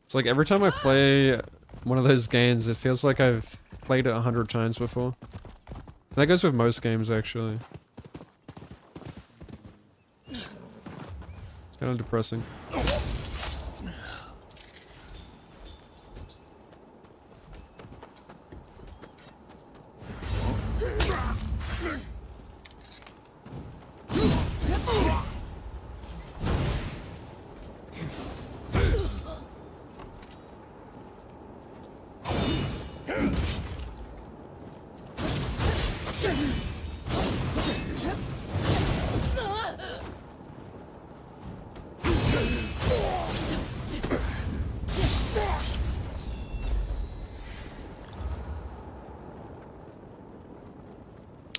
It's like every time I play one of those games, it feels like I've played it 100 times before. And that goes with most games, actually. It's kind of depressing.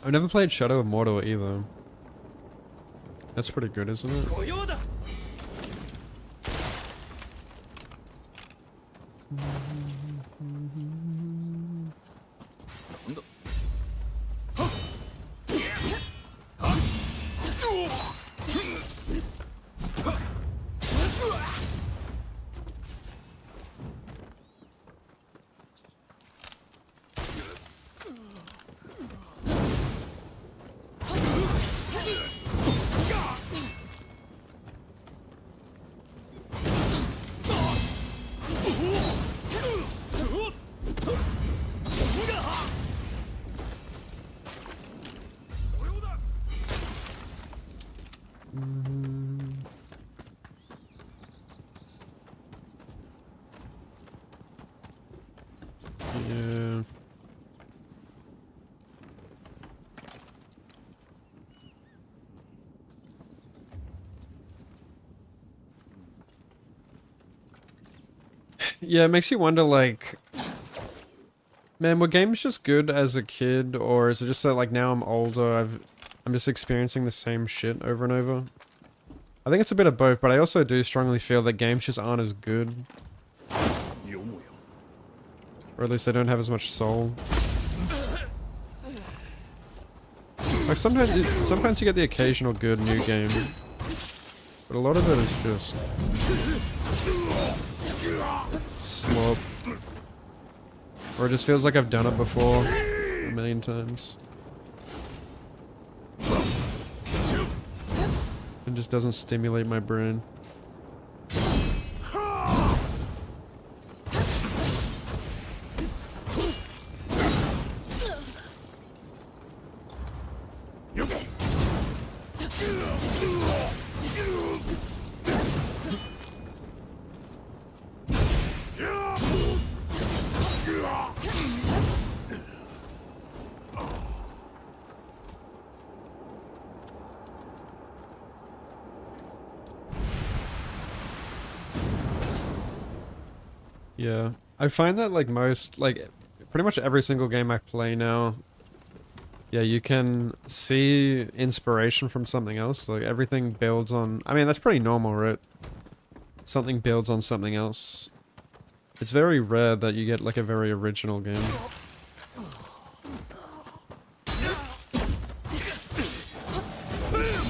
I've never played Shadow of Mordor either. That's pretty good, isn't it? Yeah. Yeah, it makes you wonder, like, man, were games just good as a kid, or is it just that, like, now I'm older, I'm just experiencing the same shit over and over? I think it's a bit of both, but I also do strongly feel that games just aren't as good. Or at least they don't have as much soul. Like sometimes you get the occasional good new game, but a lot of it is just slop. Or it just feels like I've done it before a million times. It just doesn't stimulate my brain. Yeah, I find that like pretty much every single game I play now, yeah, you can see inspiration from something else. Like everything builds on, I mean, that's pretty normal, right? Something builds on something else. It's very rare that you get like a very original game.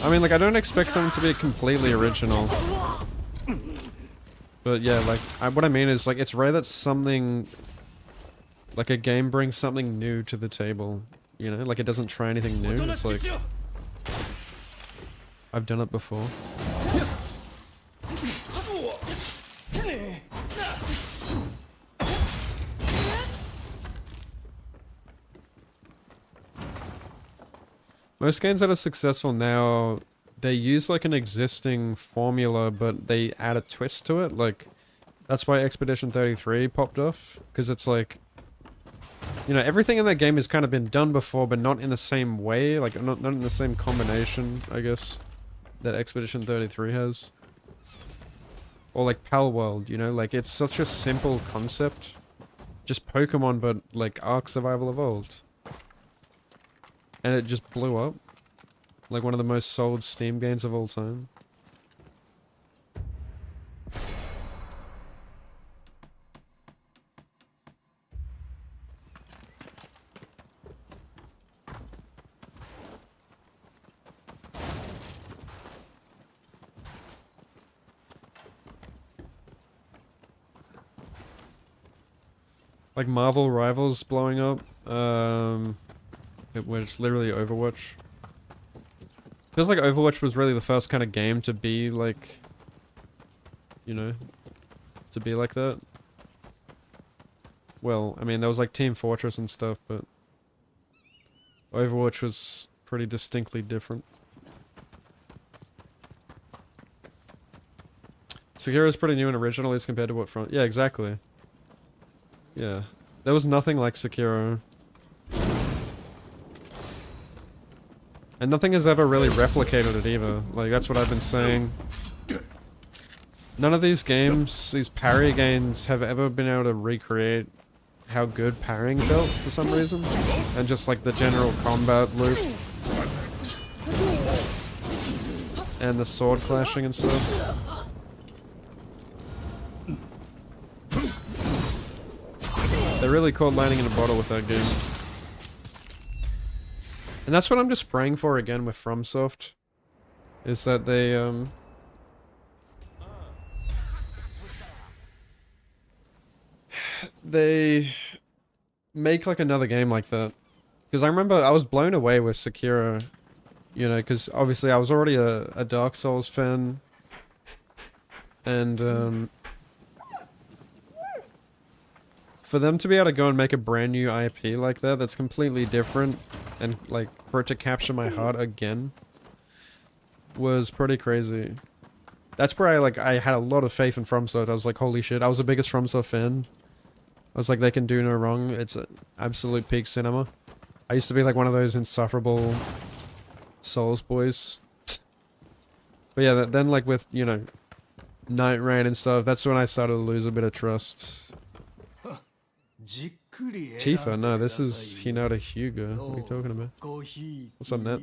I mean, like I don't expect something to be completely original. But yeah, like, what I mean is, like, it's rare that something, like a game brings something new to the table, you know? Like, it doesn't try anything new, it's like, I've done it before. Most games that are successful now, they use like an existing formula, but they add a twist to it. Like, that's why Expedition 33 popped off, because it's like, you know, everything in that game has kind of been done before, but not in the same way, like not in the same combination, I guess, that Expedition 33 has. Or like Pal World, you know, like it's such a simple concept, just Pokemon, but like Ark Survival Evolved, and it just blew up. Like one of the most sold Steam games of all time. Like Marvel Rivals blowing up. Where it's literally Overwatch. Feels like Overwatch was really the first kind of game to be like, you know, to be like that. Well, I mean, there was like Team Fortress and stuff, but Overwatch was pretty distinctly different. Sekiro's pretty new and original as compared to what Front... Yeah, exactly. Yeah. There was nothing like Sekiro. And nothing has ever really replicated it either. Like, that's what I've been saying. None of these games, these parry games, have ever been able to recreate how good parrying felt for some reason. And just like the general combat loop. And the sword clashing and stuff. They really caught lightning in a bottle with that game. And that's what I'm just praying for again with FromSoft. Is that they make like another game like that. Because I remember I was blown away with Sekiro. You know, because obviously I was already a Dark Souls fan. And for them to be able to go and make a brand new IP like that, that's completely different, and like for it to capture my heart again, was pretty crazy. That's where I had a lot of faith in FromSoft. I was like, holy shit, I was the biggest FromSoft fan. I was like, they can do no wrong. It's absolute peak cinema. I used to be like one of those insufferable Souls boys. But yeah, then like with, you know, Night Rain and stuff, that's when I started to lose a bit of trust. Tifa? No, this is Hinata Hyuga. What are you talking about? What's up, Nat?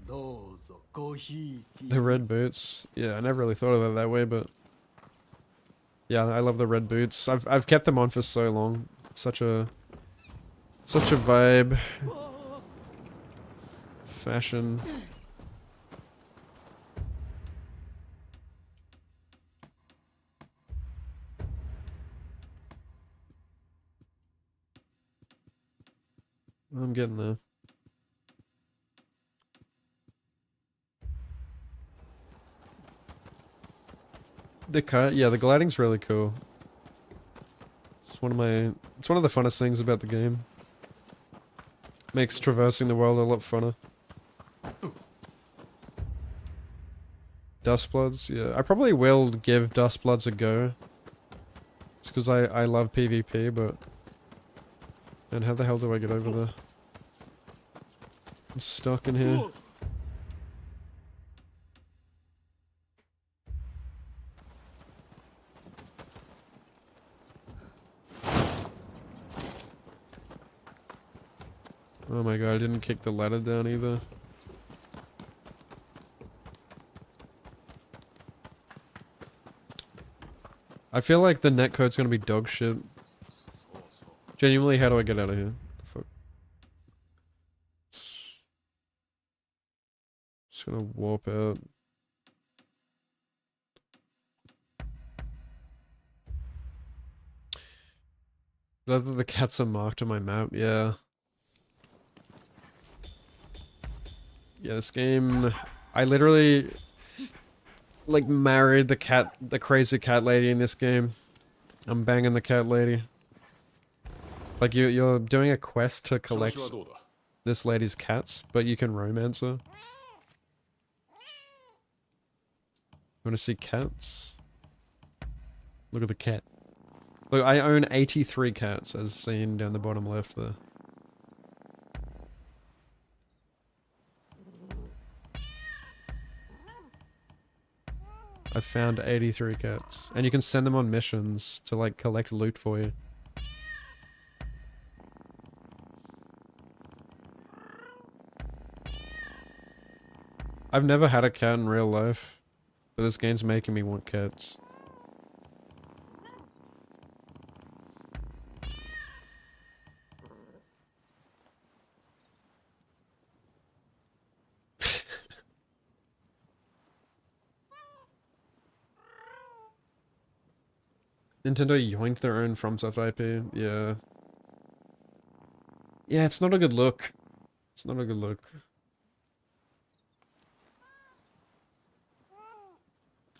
The red boots. Yeah, I never really thought of it that way, but yeah, I love the red boots. I've kept them on for so long. Such a vibe. Fashion. I'm getting there. The cut, yeah, the gliding's really cool. It's one of the funnest things about the game. Makes traversing the world a lot funner. Dustbloods, yeah. I probably will give Dustbloods a go. Just because I love PvP, but... And how the hell do I get over there? I'm stuck in here. Oh my god, I didn't kick the ladder down either. I feel like the netcode's gonna be dog shit. Genuinely, how do I get out of here? Fuck. Just gonna warp out. The cats are marked on my map, yeah. Yeah, this game, I literally, like, married the crazy cat lady in this game. I'm banging the cat lady. Like, you're doing a quest to collect this lady's cats, but you can romance her. You wanna see cats? Look at the cat. Look, I own 83 cats, as seen down the bottom left there. I found 83 cats. And you can send them on missions to, like, collect loot for you. I've never had a cat in real life, but this game's making me want cats. Nintendo yoinked their own FromSoft IP. Yeah. Yeah, it's not a good look. It's not a good look.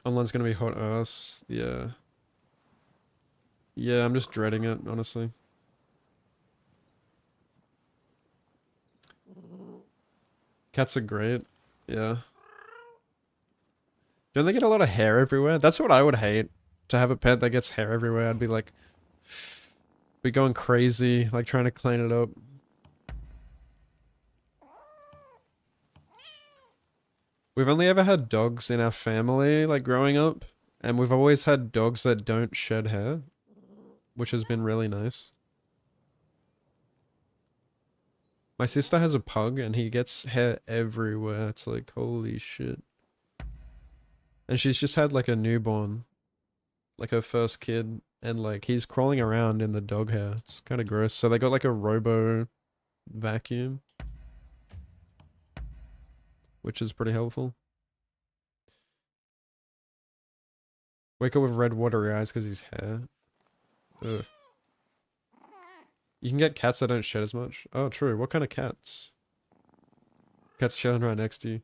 Online's gonna be hot ass. Yeah. Yeah, I'm just dreading it, honestly. Cats are great. Yeah. Don't they get a lot of hair everywhere? That's what I would hate. To have a pet that gets hair everywhere, I'd be like... be going crazy, like trying to clean it up. We've only ever had dogs in our family, like growing up. And we've always had dogs that don't shed hair. Which has been really nice. My sister has a pug and he gets hair everywhere. It's like, holy shit. And she's just had like a newborn. Like her first kid. And like he's crawling around in the dog hair. It's kind of gross. So they got like a robo vacuum. Which is pretty helpful. Wake up with red watery eyes because he's hair. Ugh. You can get cats that don't shed as much. Oh, true. What kind of cats? Cat's chilling right next to you.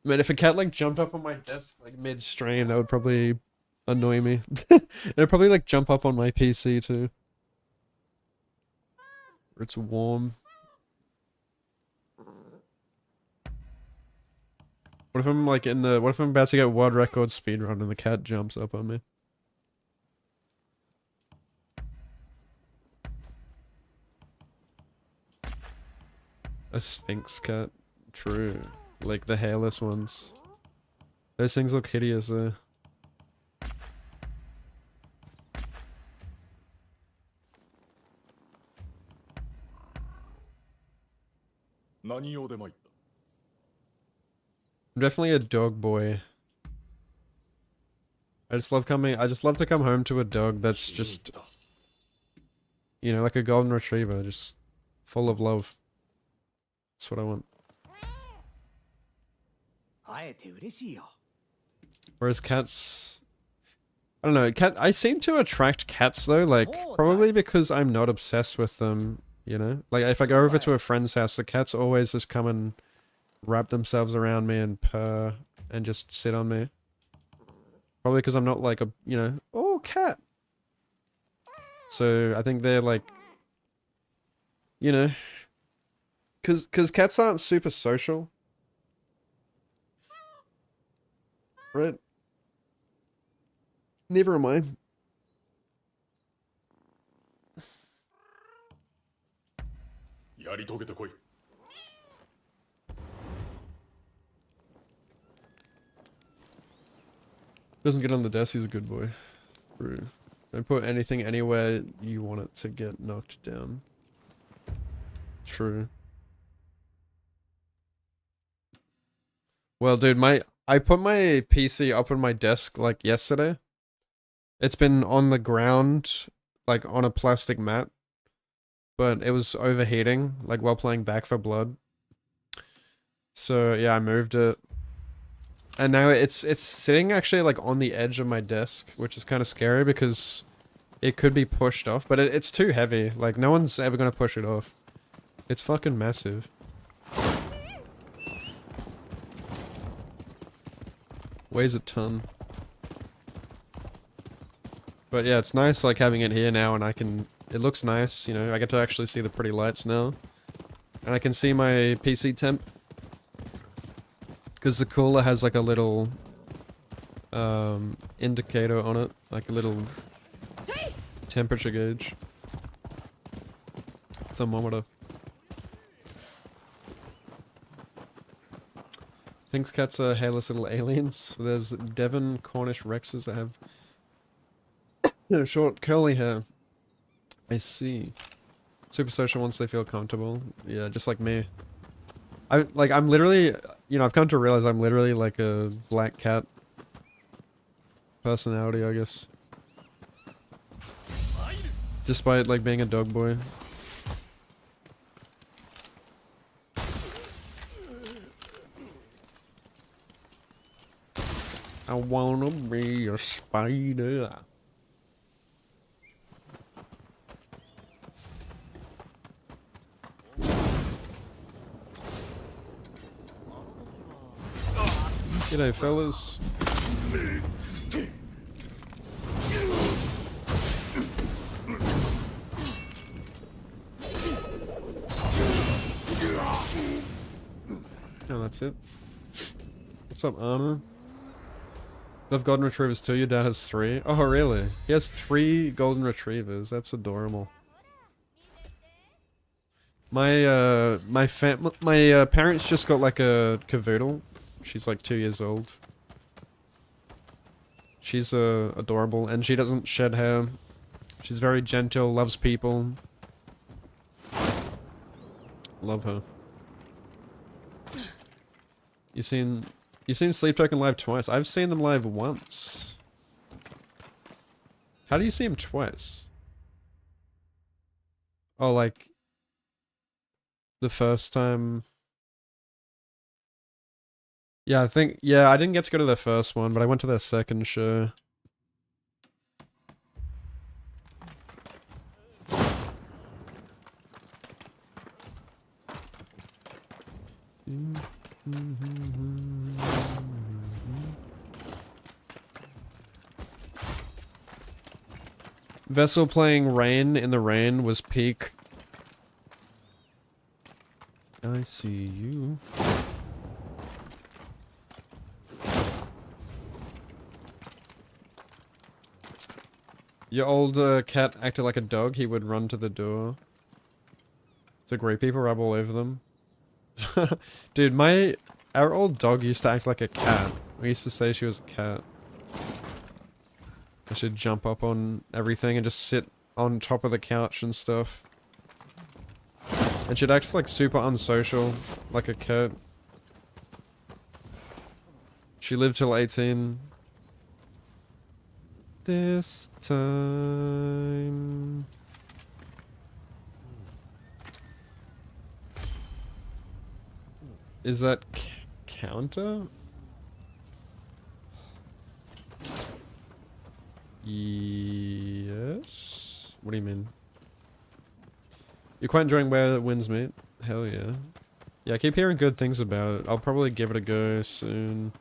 Man, if a cat like jumped up on my desk like mid-stream, that would probably annoy me. It'd probably like jump up on my PC too. Where it's warm. What if I'm like what if I'm about to get world record speedrun and the cat jumps up on me? A sphinx cat. True. Like the hairless ones. Those things look hideous though. I'm definitely a dog boy. I just love to come home to a dog that's just, you know, like a golden retriever, just full of love. That's what I want. Whereas cats, I don't know, I seem to attract cats though, like, probably because I'm not obsessed with them, you know? Like, if I go over to a friend's house, the cats always just come and wrap themselves around me and purr and just sit on me. Probably because I'm not like a, you know, oh, cat! So, I think they're like, you know, because cats aren't super social. Right? Never am I. Doesn't get on the desk, he's a good boy. True. Don't put anything anywhere you want it to get knocked down. True. Well, dude, I put my PC up on my desk like yesterday. It's been on the ground, like on a plastic mat. But it was overheating, like while playing Back 4 Blood. So yeah, I moved it. And now it's sitting actually like on the edge of my desk, which is kind of scary because it could be pushed off, but it's too heavy. Like no one's ever gonna push it off. It's fucking massive. Weighs a ton. But yeah, it's nice like having it here now, and it looks nice, you know, I get to actually see the pretty lights now. And I can see my PC temp. Because the cooler has like a little indicator on it, like a little temperature gauge. Thermometer. Thinks cats are hairless little aliens. There's Devon Cornish Rexes that have short curly hair. I see. Super social once they feel comfortable. Yeah, just like me. I'm literally, you know, I've come to realize I'm literally like a black cat personality, I guess. Despite like being a dog boy. I wanna be a spider. G'day, fellas. Oh, that's it. What's up, Armor? Love golden retrievers too. Your dad has 3. Oh, really? He has 3 golden retrievers. That's adorable. My parents just got like a cavoodle. She's like 2 years old. She's adorable, and she doesn't shed hair. She's very gentle, loves people. Love her. You've seen Sleep Token live twice. I've seen them live once. How do you see him twice? Oh, like the first time. Yeah, I didn't get to go to their first one, but I went to their second show. Vessel playing Rain in the Rain was peak. I see you. Your old cat acted like a dog, he would run to the door. So great people rub all over them. Dude, our old dog used to act like a cat. We used to say she was a cat. I should jump up on everything and just sit on top of the couch and stuff. And she'd act like super unsocial, like a cat. She lived till 18. This time. Is that counter? Yes. What do you mean? You're quite enjoying Where the Winds Meet? Hell yeah. Yeah, I keep hearing good things about it. I'll probably give it a go soon.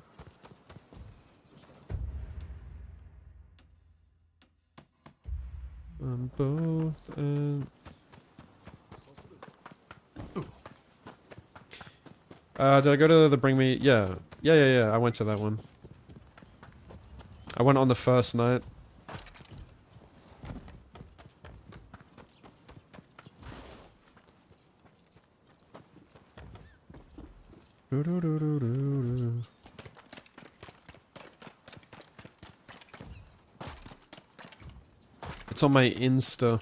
Both and... did I go to the Bring Me? Yeah. Yeah. I went to that one. I went on the first night. It's on my Insta.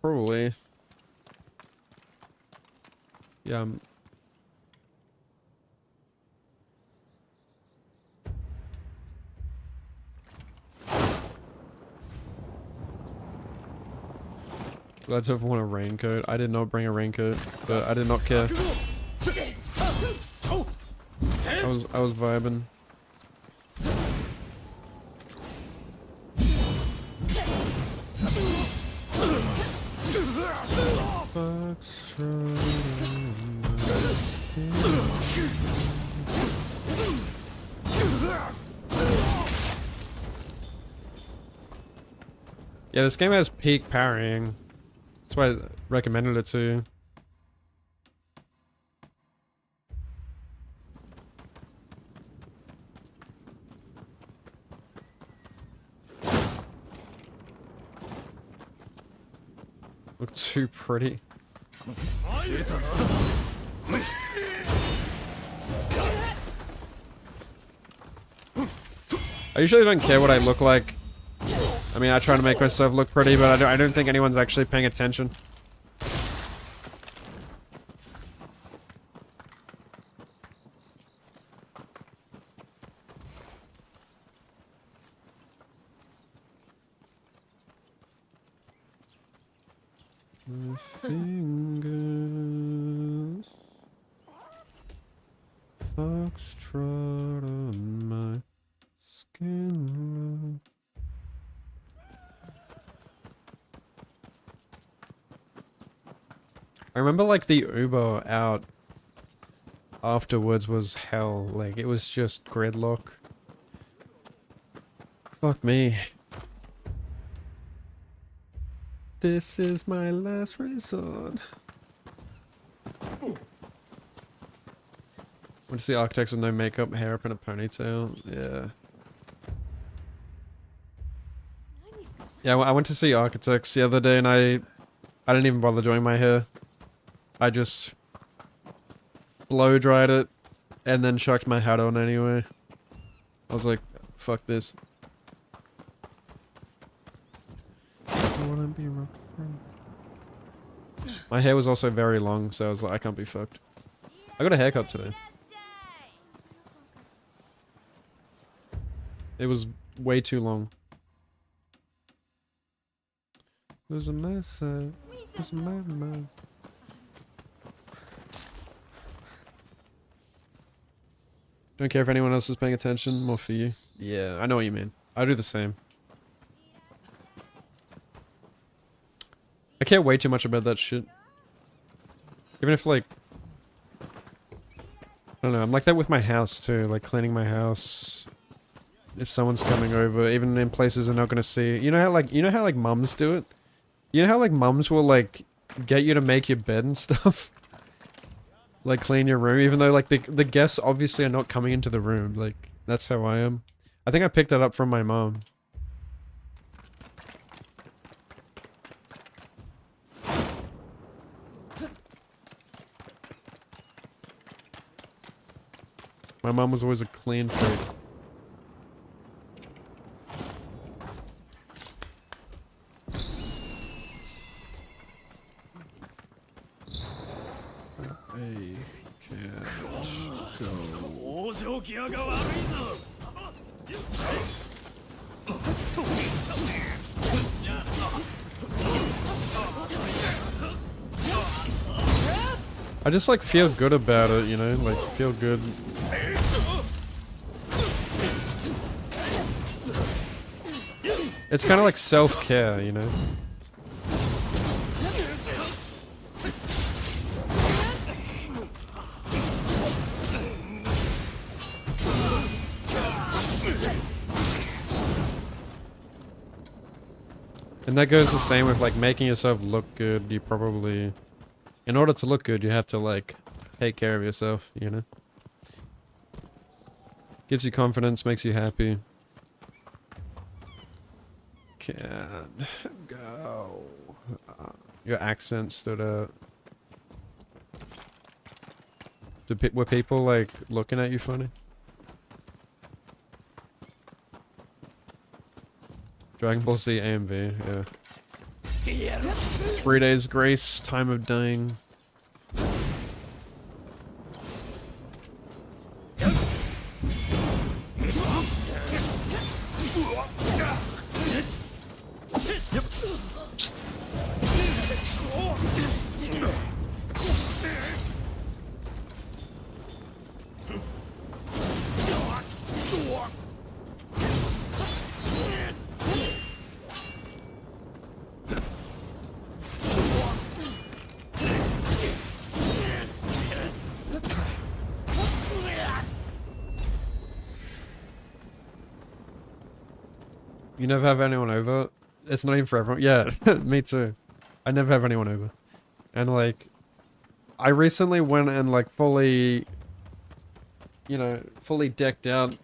Probably. Yeah. Glad to have won a raincoat. I did not bring a raincoat, but I did not care. I was vibing. Yeah, this game has peak parrying. That's why I recommended it to you. Look too pretty. I usually don't care what I look like. I mean, I try to make myself look pretty, but I don't think anyone's actually paying attention. My fingers, foxtrot on my skin. I remember like the Uber out afterwards was hell. Like it was just gridlock. Fuck me. This is my last resort. Went to see architects with no makeup, hair up in a ponytail. Yeah. Yeah, I went to see architects the other day and I didn't even bother doing my hair. I just blow dried it and then chucked my hat on anyway. I was like, fuck this. My hair was also very long, so I was like, I can't be fucked. I got a haircut today. It was way too long. There's a mess. There's a man. Don't care if anyone else is paying attention. More for you. Yeah, I know what you mean. I do the same. I care way too much about that shit. Even if, like... I don't know, I'm like that with my house too. Like, cleaning my house. If someone's coming over, even in places they're not gonna see. You know how, like, mums do it? You know how, like, mums will, like, get you to make your bed and stuff? Like, clean your room, even though, like, the guests obviously are not coming into the room. Like, that's how I am. I think I picked that up from my mom. My mom was always a clean freak. I just like feel good about it, you know, like feel good. It's kind of like self-care, you know. And that goes the same with like making yourself look good. You probably, in order to look good, you have to like take care of yourself, you know? Gives you confidence, makes you happy. Can go. Your accent stood out. Were people like looking at you funny? Dragon Ball Z AMV, yeah. 3 days grace, time of dying. You never have anyone over? It's not even for everyone. Yeah, me too. I never have anyone over. And like, I recently went and like fully, you know, fully decked out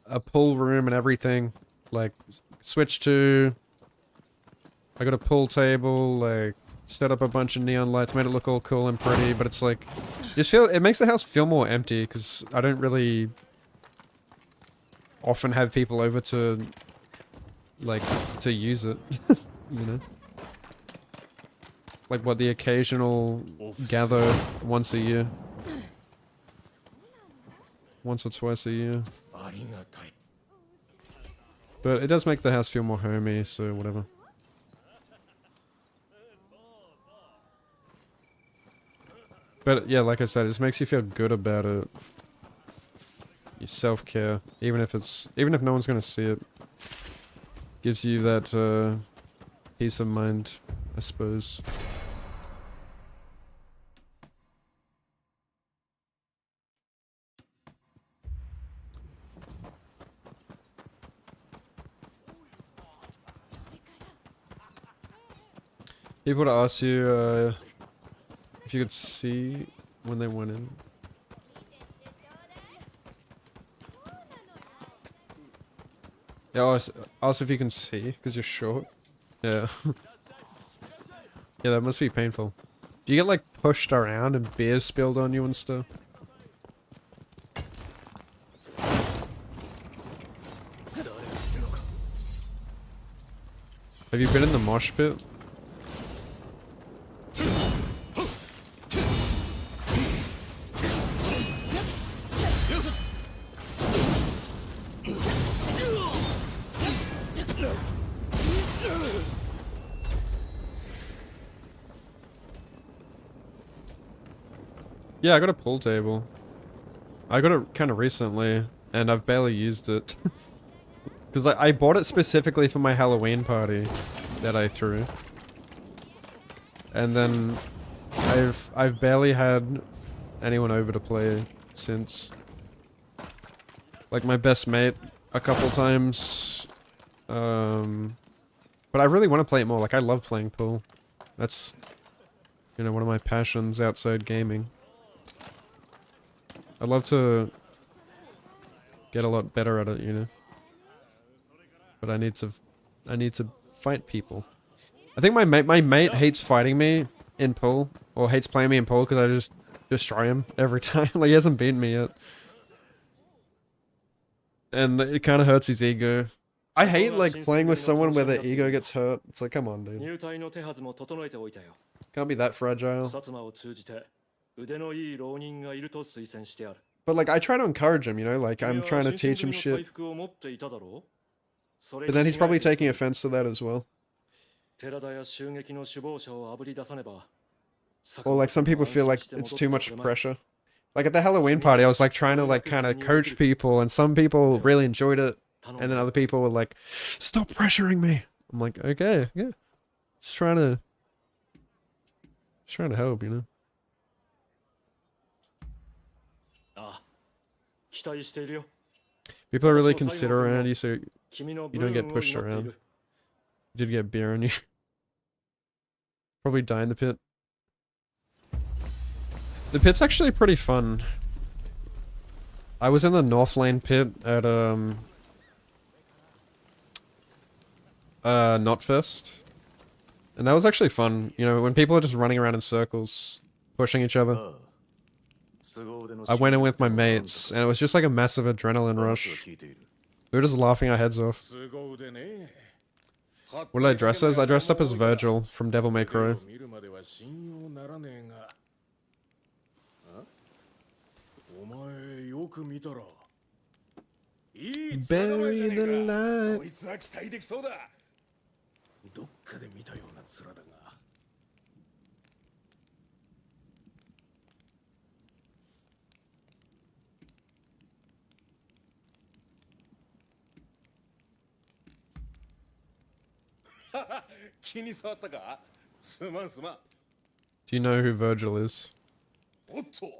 a pool room and everything. Like, switched to, I got a pool table, like, set up a bunch of neon lights, made it look all cool and pretty, but it's like, just feel, it makes the house feel more empty, because I don't really often have people over to, like, to use it, you know? Like, what, the occasional gather once a year? Once or twice a year. But it does make the house feel more homey, so whatever. But yeah, like I said, it just makes you feel good about it. Your self-care, even if no one's gonna see it. Gives you that peace of mind, I suppose. People to ask you if you could see when they went in. Yeah, also if you can see, because you're short. Yeah. Yeah, that must be painful. Do you get like pushed around and beer spilled on you and stuff? Have you been in the mosh pit? Yeah, I got a pool table. I got it kind of recently, and I've barely used it. Because I bought it specifically for my Halloween party that I threw. And then I've barely had anyone over to play since. Like my best mate a couple times. But I really want to play it more. Like I love playing pool. That's, you know, one of my passions outside gaming. I'd love to get a lot better at it, you know. But I need to fight people. I think my mate hates fighting me in pool, or hates playing me in pool because I just destroy him every time. Like he hasn't beaten me yet. And it kind of hurts his ego. I hate like playing with someone where their ego gets hurt. It's like, come on, dude. Can't be that fragile. But like, I try to encourage him, you know, like I'm trying to teach him shit. But then he's probably taking offense to that as well. Or like some people feel like it's too much pressure. Like at the Halloween party, I was like trying to like kind of coach people, and some people really enjoyed it, and then other people were like, "Stop pressuring me." I'm like, okay, yeah, just trying to help, you know. ああ、期待しているよ。 People are really considerate around you, so you don't get pushed around. You did get beer on you. Probably die in the pit. The pit's actually pretty fun. I was in the North Lane pit at Knotfest, and that was actually fun. You know, when people are just running around in circles, pushing each other. I went in with my mates, and it was just like a massive adrenaline rush. We were just laughing our heads off. What did I dress as? I dressed up as Virgil from Devil May Cry. Bury the light. こいつは期待できそうだ。どっかで見たような面だが。気に障ったか？すまんすまん。 Do you know who Virgil is?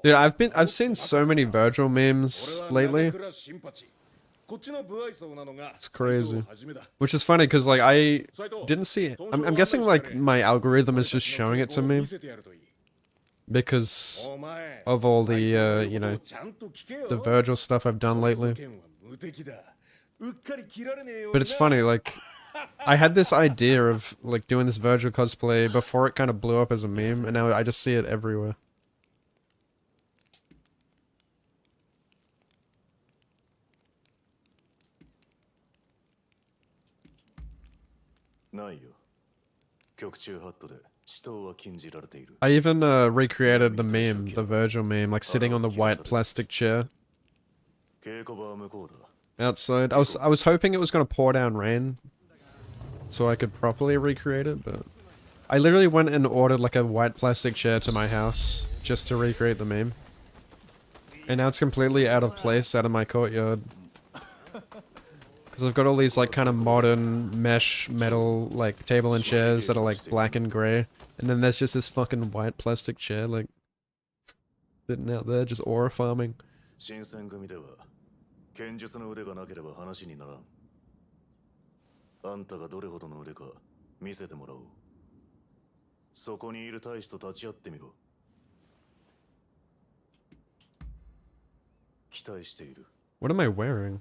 Dude, I've seen so many Virgil memes lately. It's crazy. Which is funny because like I didn't see it. I'm guessing like my algorithm is just showing it to me because of all the you know, the Virgil stuff I've done lately. But it's funny, like I had this idea of like doing this Virgil cosplay before it kind of blew up as a meme, and now I just see it everywhere. I even recreated the meme, the Virgil meme, like sitting on the white plastic chair outside. I was hoping it was gonna pour down rain so I could properly recreate it, but I literally went and ordered like a white plastic chair to my house just to recreate the meme. And now it's completely out of place out of my courtyard. Because I've got all these like kind of modern mesh metal like table and chairs that are like black and grey. And then there's just this fucking white plastic chair like sitting out there just aura farming. 剣術の腕がなければ話にならん。あんたがどれほどの腕か見せてもらおう。そこにいる大使と立ち会ってみろ。期待している。What am I wearing?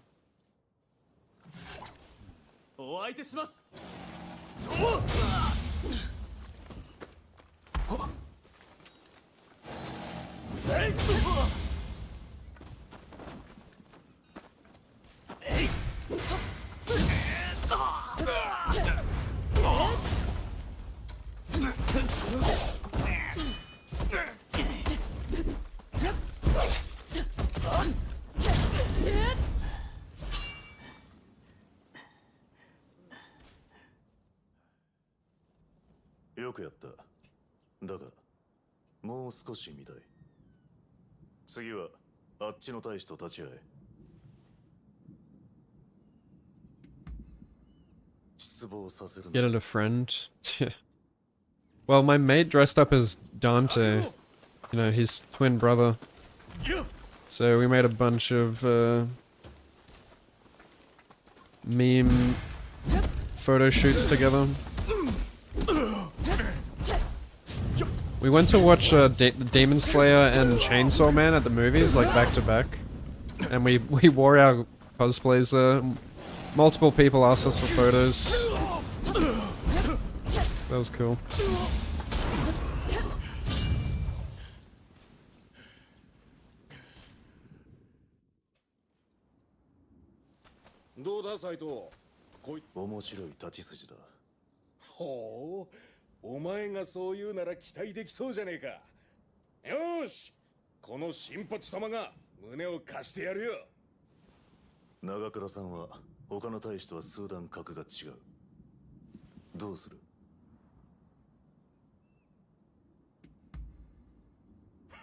お相手します。よくやった。だが、もう少し見たい。次は、あっちの大使と立ち会え。失望させるな。 Get it a friend? Well, my mate dressed up as Dante. You know, his twin brother. So we made a bunch of meme photo shoots together. We went to watch Demon Slayer and Chainsaw Man at the movies, like back to back, and we wore our cosplays there. Multiple people asked us for photos. That was cool. どうだ斉藤。面白い立ち筋だ。ほう、お前がそう言うなら期待できそうじゃねえか。よし、この新八様が胸を貸してやるよ。長倉さんは他の大使とは数段格が違う。どうする？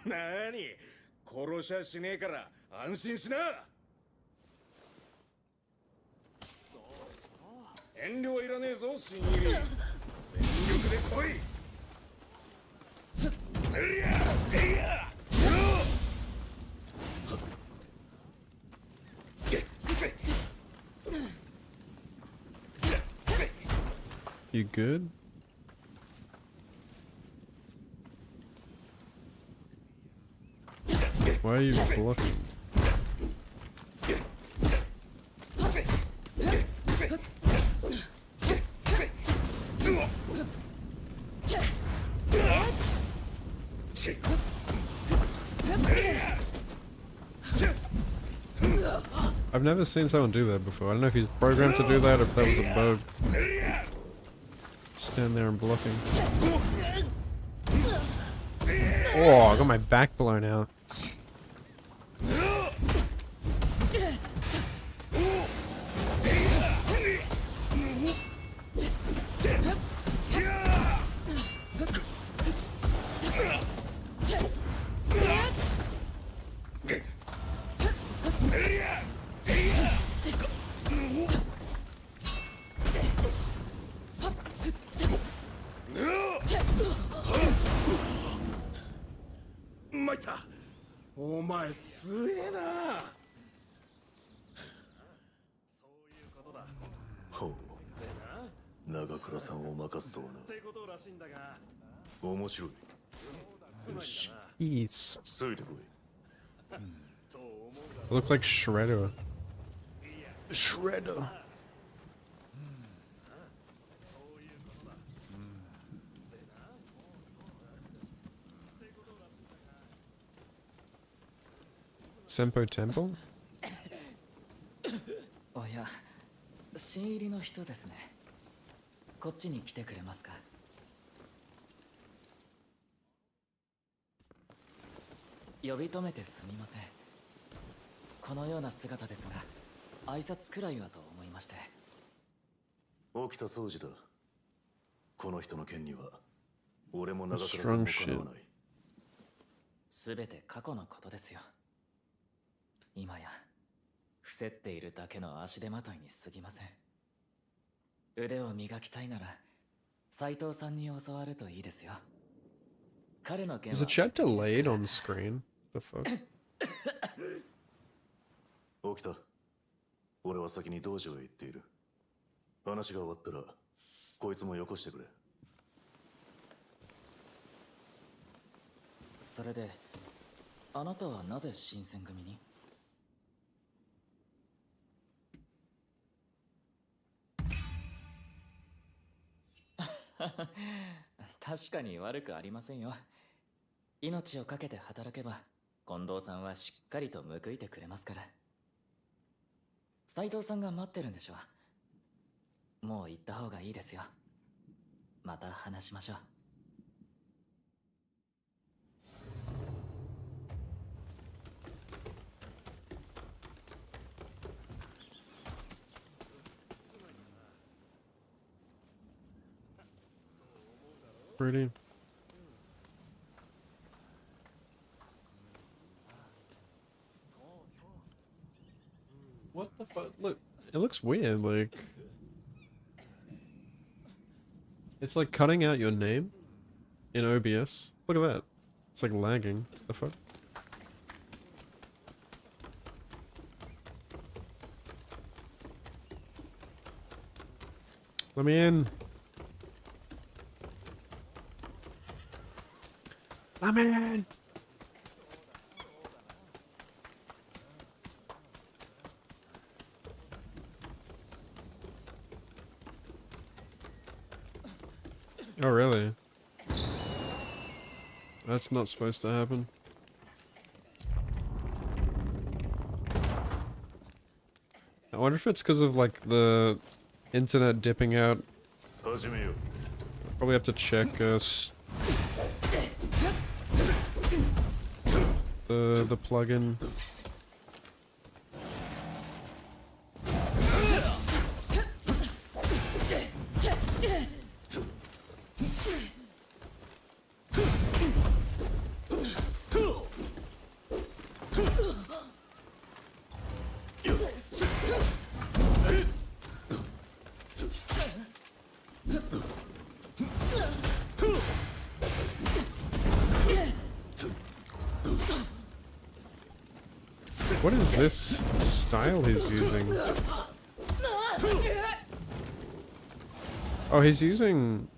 なに殺しゃしねえから安心しな。遠慮はいらねえぞ新入り。全力で来い。無理やてや You good? Why are you blocking? I've never seen someone do that before. I don't know if he's programmed to do that or if that was a bug. Stand there and blocking. Oh, I got my back blown out. Jeez. I look like Shredder. Shredder. Senpo Temple? おや、新入りの人ですね。こっちに来てくれますか。呼び止めてすみません。このような姿ですが、挨拶くらいはと思いまして。起きた掃除だ。この人の件には俺も長倉さんもかなわない。すべて過去のことですよ。今や伏せっているだけの足手まといに過ぎません。腕を磨きたいなら斉藤さんに教わるといいですよ。彼の件は Is the chat delayed on screen? The fuck? 起きた。俺は先に道場へ行っている。話が終わったらこいつもよこしてくれ。それであなたはなぜ新選組に？確かに悪くありませんよ。命をかけて働けば近藤さんはしっかりと報いてくれますから。斉藤さんが待ってるんでしょう。もう行った方がいいですよ。また話しましょう。Pretty. What the fuck? Look, it looks weird, like... It's like cutting out your name in OBS. Look at that. It's like lagging. The fuck? Let me in. Let me in. Oh, really? That's not supposed to happen. I wonder if it's because of, like, the internet dipping out. Probably have to check, the plugin. What is this style he's using? Oh, he's using...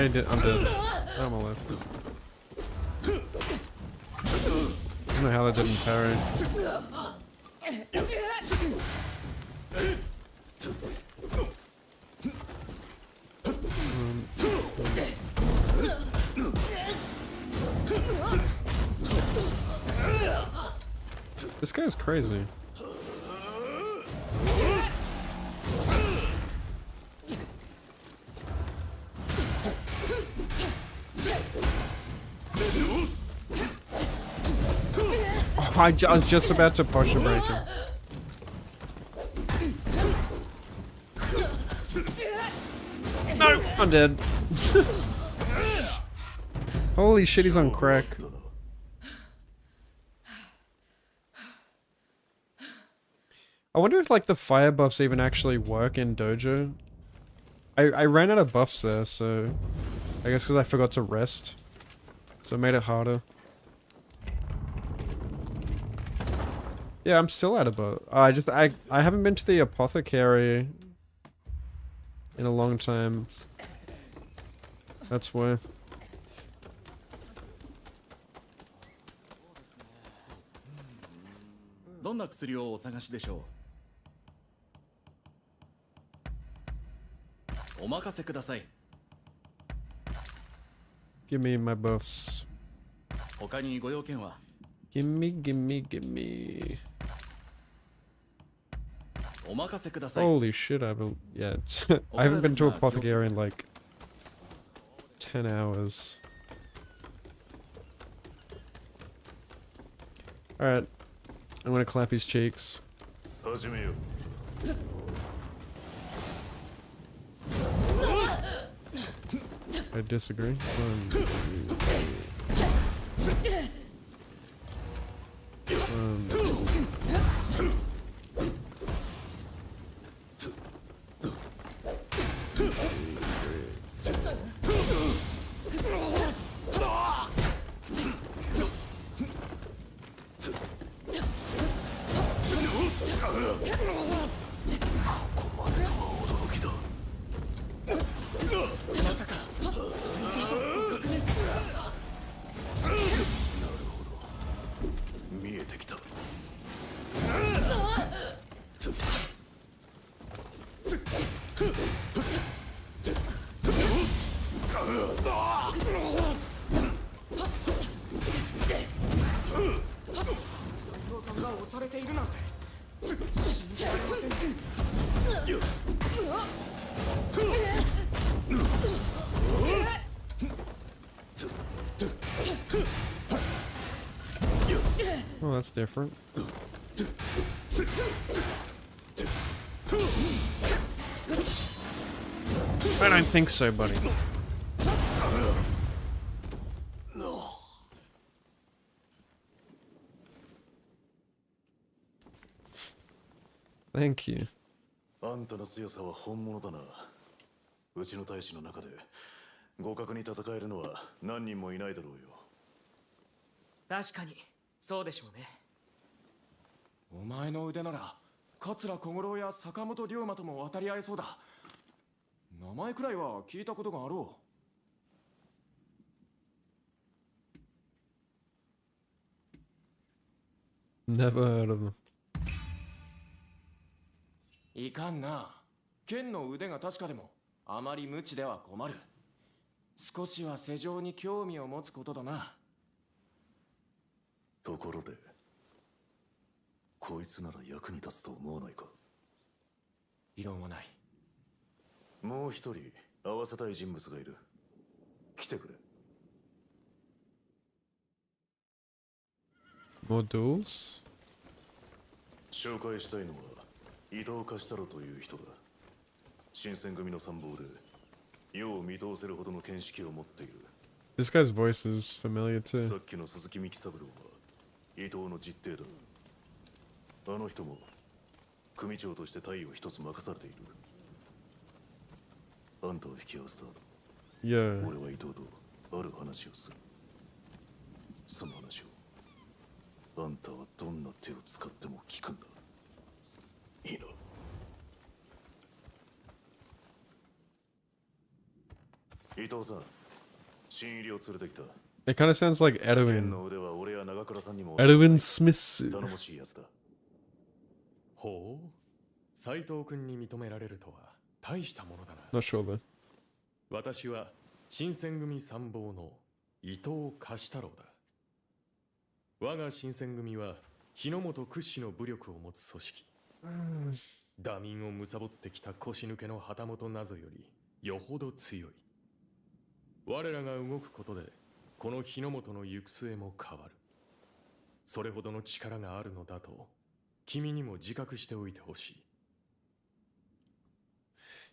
I'm dead. I'm alive. I don't know how that didn't parry. This guy's crazy. Oh, I was just about to posture break him. No, I'm dead. Holy shit, he's on crack. I wonder if like the fire buffs even actually work in Dojo. I ran out of buffs there, so I guess because I forgot to rest, so it made it harder. Yeah, I'm still out of buff. I haven't been to the apothecary in a long time. That's why. Give me my buffs. Gimme. Holy shit, yeah, I haven't been to apothecary in like 10 hours. Alright, I'm gonna clap his cheeks. I disagree. Oh, that's different. I don't think so, buddy. Thank you. あんたの強さは本物だな。うちの大使の中で互角に戦えるのは何人もいないだろうよ。確かにそうでしょうね。お前の腕なら桂小五郎や坂本龍馬とも渡り合えそうだ。名前くらいは聞いたことがあろ Never heard of them. いかんな。剣の腕が確かでも、あまり無知では困る。少しは世情に興味を持つことだな。ところで、こいつなら役に立つと思わないか？異論はない。もう一人合わせたい人物がいる。来てくれ。More duels? 紹介したいのは伊藤貸太郎という人だ。新選組の参謀で世を見通せるほどの見識を持っている。 This guy's voice is familiar さ too. っきの鈴木幹三郎は伊藤の実弟だ。あの人も組長として隊を一つ任されている。あんたを引き合わせた。 Yeah. 俺は伊藤とある話をする。その話をあんたはどんな手を使っても聞くんだ。いいな。伊藤さん、新入りを連れてきた。 It kind of sounds like 剣 Edwin. の腕は俺や長倉さんにも Edwin Smith. 頼もしいやつだ。ほう、斎藤君に認められるとは大したものだな。 Not sure though. 私は新選組参謀の伊藤貸太郎だ。我が新選組は日の本屈指の武力を持つ組織。打民を貪ってきた腰抜けの旗本なぞよりよほど強い。我らが動くことでこの日の本の行く末も変わる。それほどの力があるのだと君にも自覚しておいてほしい。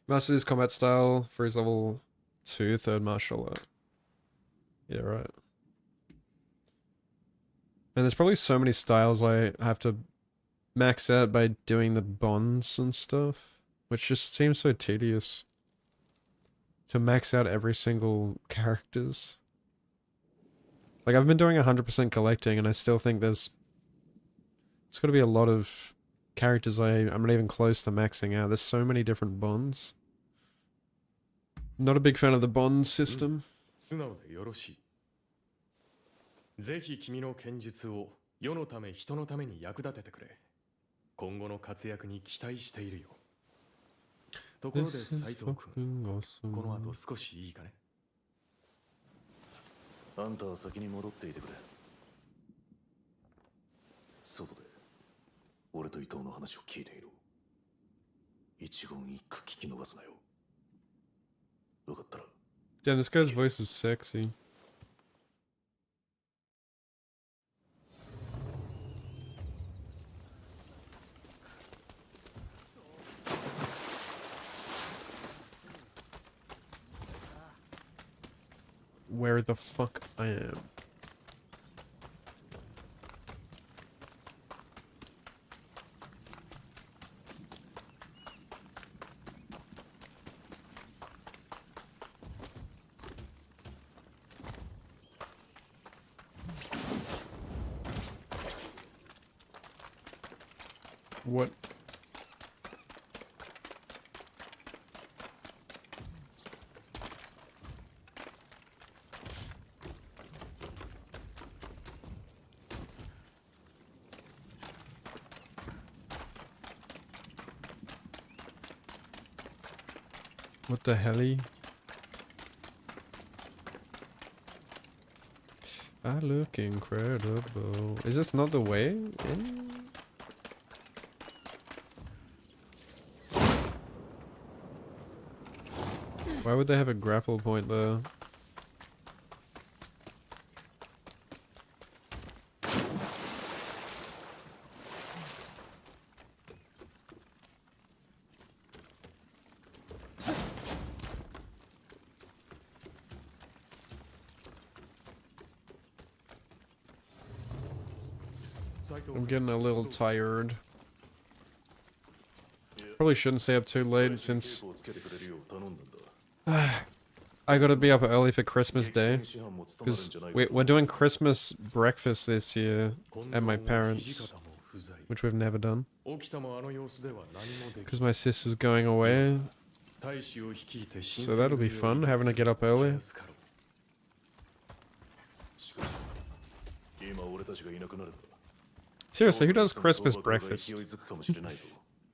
Mastered his combat style for his level 2 third martial art. Yeah, right. And there's probably so many styles I have to max out by doing the bonds and stuff, which just seems so tedious. To max out every single characters. Like, I've been doing 100% collecting and I still think there's got to be a lot of characters I'm not even close to maxing out. There's so many different bonds. Not a big fan of the bond system. 素直でよろしい。ぜひ君の剣術を世のため人のために役立ててくれ。今後の活躍に期待しているよ。ところで This is 斉藤君、 fucking この awesome. 後少しいいかね。あんたは先に戻っていてくれ。外で俺と伊藤の話を聞いている。一言一句聞き逃すなよ。よかったら。 Damn, this guy's voice is sexy. Where the fuck I am. What? What the helly? I look incredible. Is this not the way in? Why would they have a grapple point there? I'm getting a little tired. Probably shouldn't stay up too late since I gotta be up early for Christmas Day. Because we're doing Christmas breakfast this year at my parents', which we've never done. Because my sister's going away 大使を率いて So that'll be fun, having to get up early. 今俺たちがいなくなれば Seriously, who does Christmas breakfast?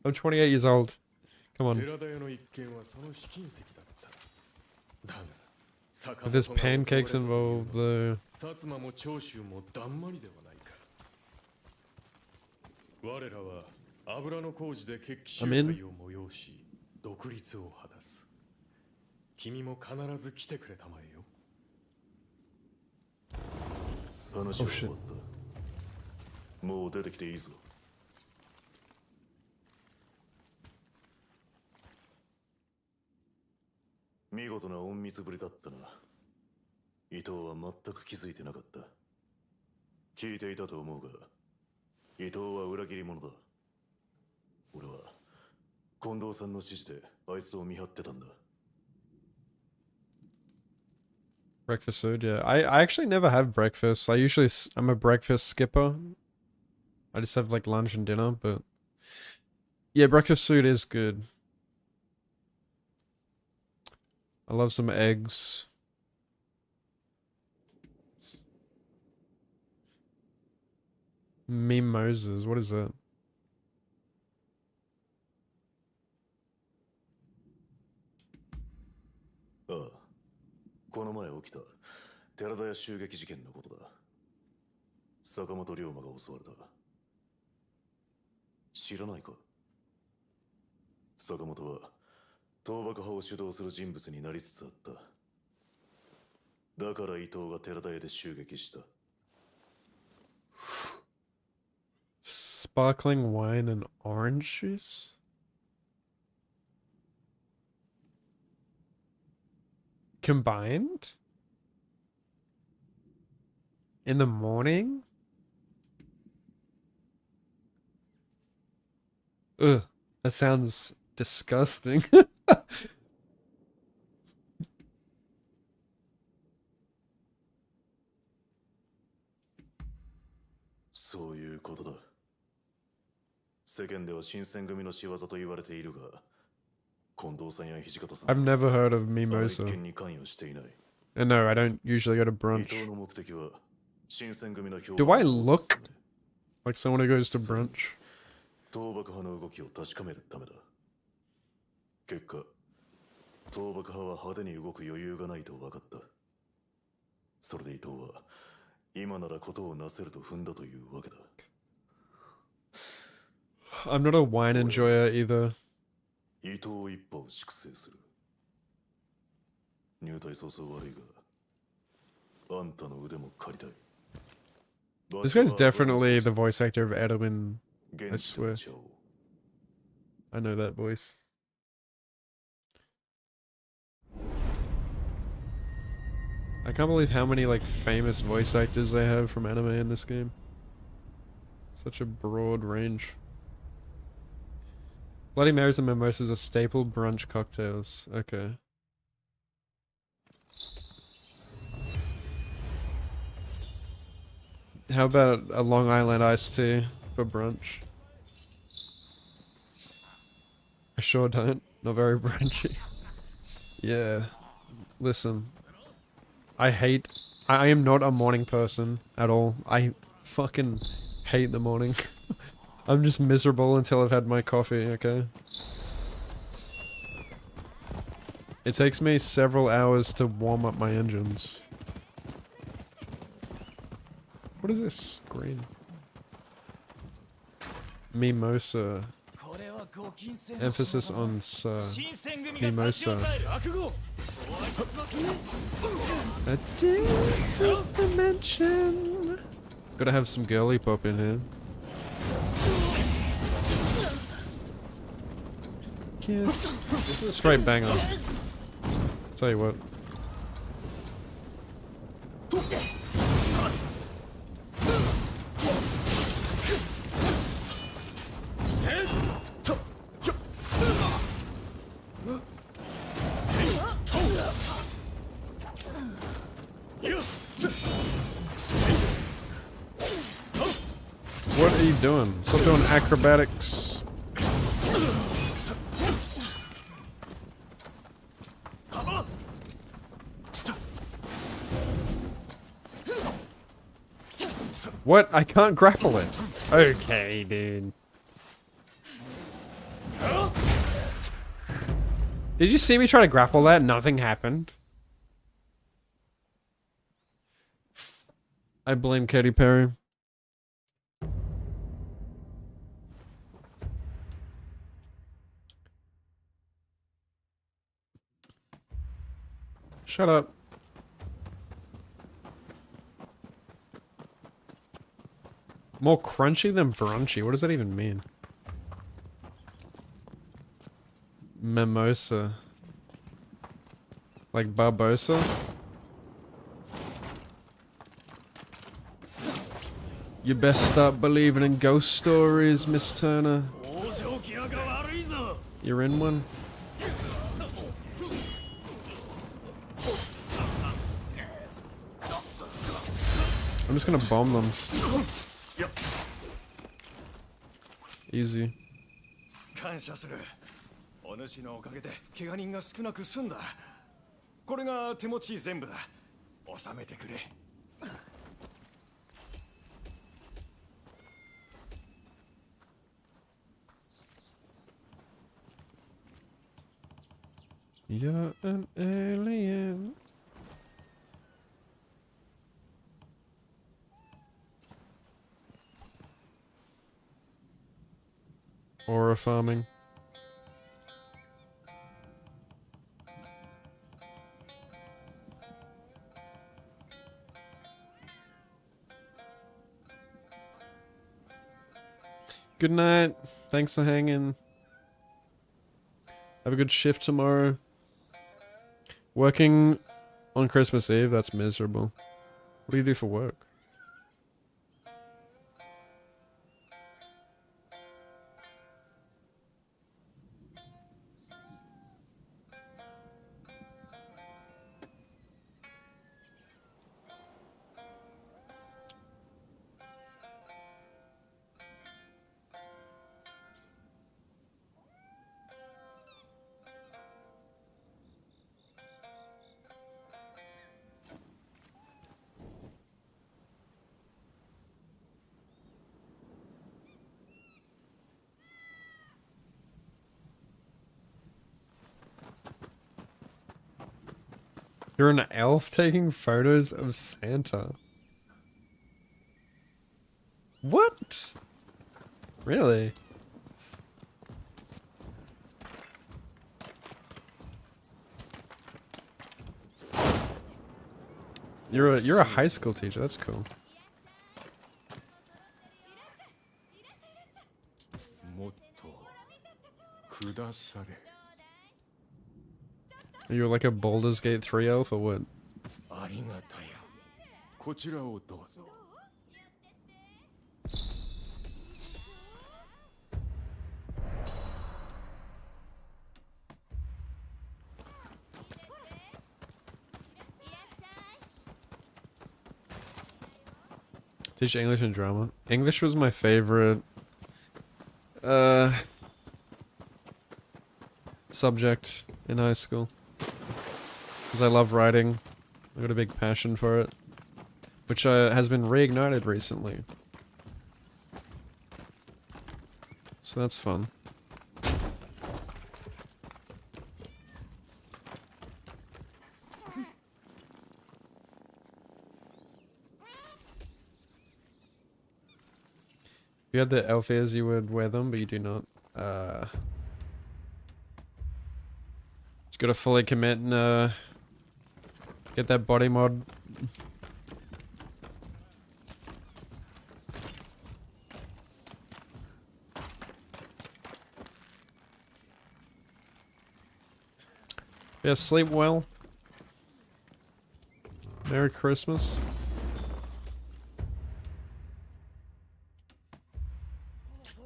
I'm 28 years old. Come on. 寺田屋の一件はその試金石だっただが If there's pancakes involved, though. 薩摩も長州もだんまりではないか我らは油の工事で決起集会を催し独立を果たす君も必ず来てくれたまえよ話は終わった。もう出てきていいぞ。見事な隠密ぶりだったな。伊藤は全く気づいてなかった。聞いていたと思うが、伊藤は裏切り者だ。俺は近藤さんの指示であいつを見張ってたんだ。Breakfast food, yeah. I actually never have breakfast. I'm a breakfast skipper. I just have like lunch and dinner, but yeah, breakfast food is good. I love some eggs. Mimosas, what is that? Ah. この前起きた寺田屋襲撃事件のことだ。坂本龍馬が襲われた。知らないか？坂本は倒幕派を主導する人物になりつつあった。だから伊藤が寺田屋で襲撃した。Sparkling wine and orange juice? Combined? In the morning? Ugh, that sounds disgusting. そういうことだ。世間では新選組の仕業と言われているが、近藤さんや土方さん I've never heard of は mimosa. 一件に関与していない。And no, I don't usually go to 伊 brunch. 藤の目的は新選組の評 Do 判 I を look 落とすため、 like someone who goes to brunch? 倒幕派の動きを確かめるためだ。結果、倒幕派は派手に動く余裕がないと分かった。それで伊藤は今ならことをなせると踏んだというわけだ。I'm not a wine enjoyer either. 伊藤一派を粛清する。入隊早々悪いが、あんたの腕も借りたい。 This guy's definitely the voice actor of Edwin. 現地で swear. 打ち合おう。 I know that voice. I can't believe how many like famous voice actors they have from anime in this game. Such a broad range. Bloody Marys and mimosas are staple brunch cocktails. Okay. How about a Long Island iced tea for brunch? I sure don't. Not very brunchy. Yeah. Listen. I am not a morning person at all. I fucking hate the morning. I'm just miserable until I've had my coffee, okay? It takes me several hours to warm up my engines. What is this? Green. Mimosa. Emphasis on sir. Mimosa. A different dimension. Gotta have some girly pop in here. Kiss. Straight banger. Tell you what. What are you doing? Stop doing acrobatics. What? I can't grapple it. Okay, dude. Did you see me try to grapple that? Nothing happened. I blame Katy Perry. Shut up. More crunchy than brunchy. What does that even mean? Mimosa. Like Barbosa? You best start believing in ghost stories, Miss Turner. You're in one? I'm just gonna bomb them. Easy. 感謝する。お主のおかげで怪我人が少なく済んだ。これが手持ち全部だ。収めてくれ。You're an alien. Aura farming. Good night. Thanks for hanging. Have a good shift tomorrow. Working on Christmas Eve, that's miserable. What do you do for work? You're an elf taking photos of Santa. What? Really? You're a high school teacher. That's cool. You're like a Baldur's Gate 3 elf or what? Teach English and drama. English was my favorite subject in high school. Because I love writing. I got a big passion for it. Which has been reignited recently. So that's fun. If you had the elf ears, you would wear them, but you do not. Just gotta fully commit and get that body mod. Yeah, sleep well. Merry Christmas.